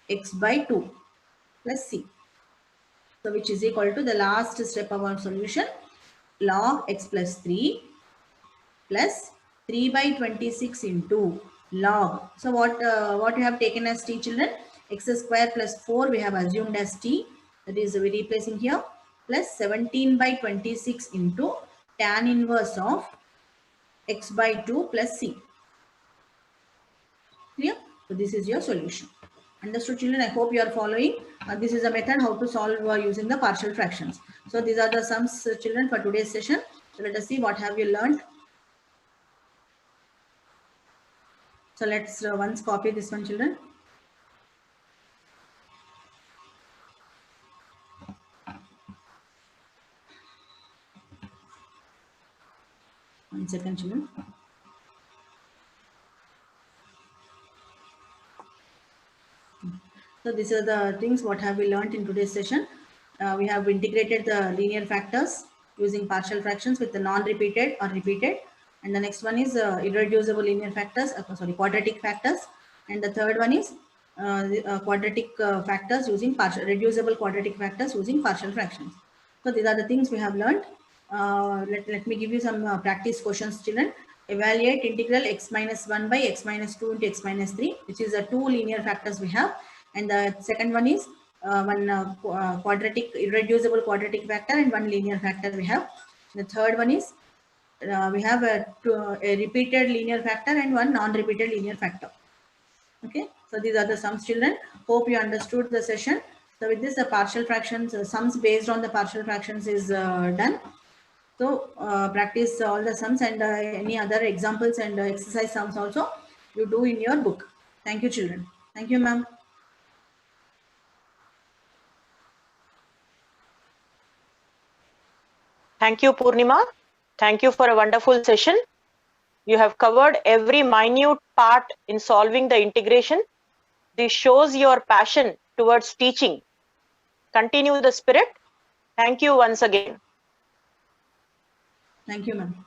x by 2 plus c. So which is equal to the last step of our solution, log x plus 3 plus 3 by 26 into log. So what you have taken as t, children? X square plus 4 we have assumed as t, that is we replacing here, plus 17 by 26 into tan inverse of x by 2 plus c. Clear? So this is your solution. Understood, children? I hope you are following. This is a method how to solve using the partial fractions. So these are the sums, children, for today's session. So let us see what have you learned. So let's once copy this one, children. One second, children. So these are the things what have we learned in today's session. We have integrated the linear factors using partial fractions with the non-repeated or repeated. And the next one is irreducible linear factors, quadratic factors. And the third one is quadratic factors using reducible quadratic factors using partial fractions. So these are the things we have learned. Let me give you some practice questions, children. Evaluate integral x minus 1 by x minus 2 into x minus 3, which is the two linear factors we have. And the second one is quadratic, irreducible quadratic factor and one linear factor we have. The third one is we have a repeated linear factor and one non-repeated linear factor. Okay, so these are the sums, children. Hope you understood the session. So with this, the partial fractions, sums based on the partial fractions is done. So practice all the sums and any other examples and exercise sums also you do in your book. Thank you, children. Thank you, ma'am. Thank you, Purnima. Thank you for a wonderful session. You have covered every minute part in solving the integration. This shows your passion towards teaching. Continue the spirit. Thank you once again. Thank you, ma'am.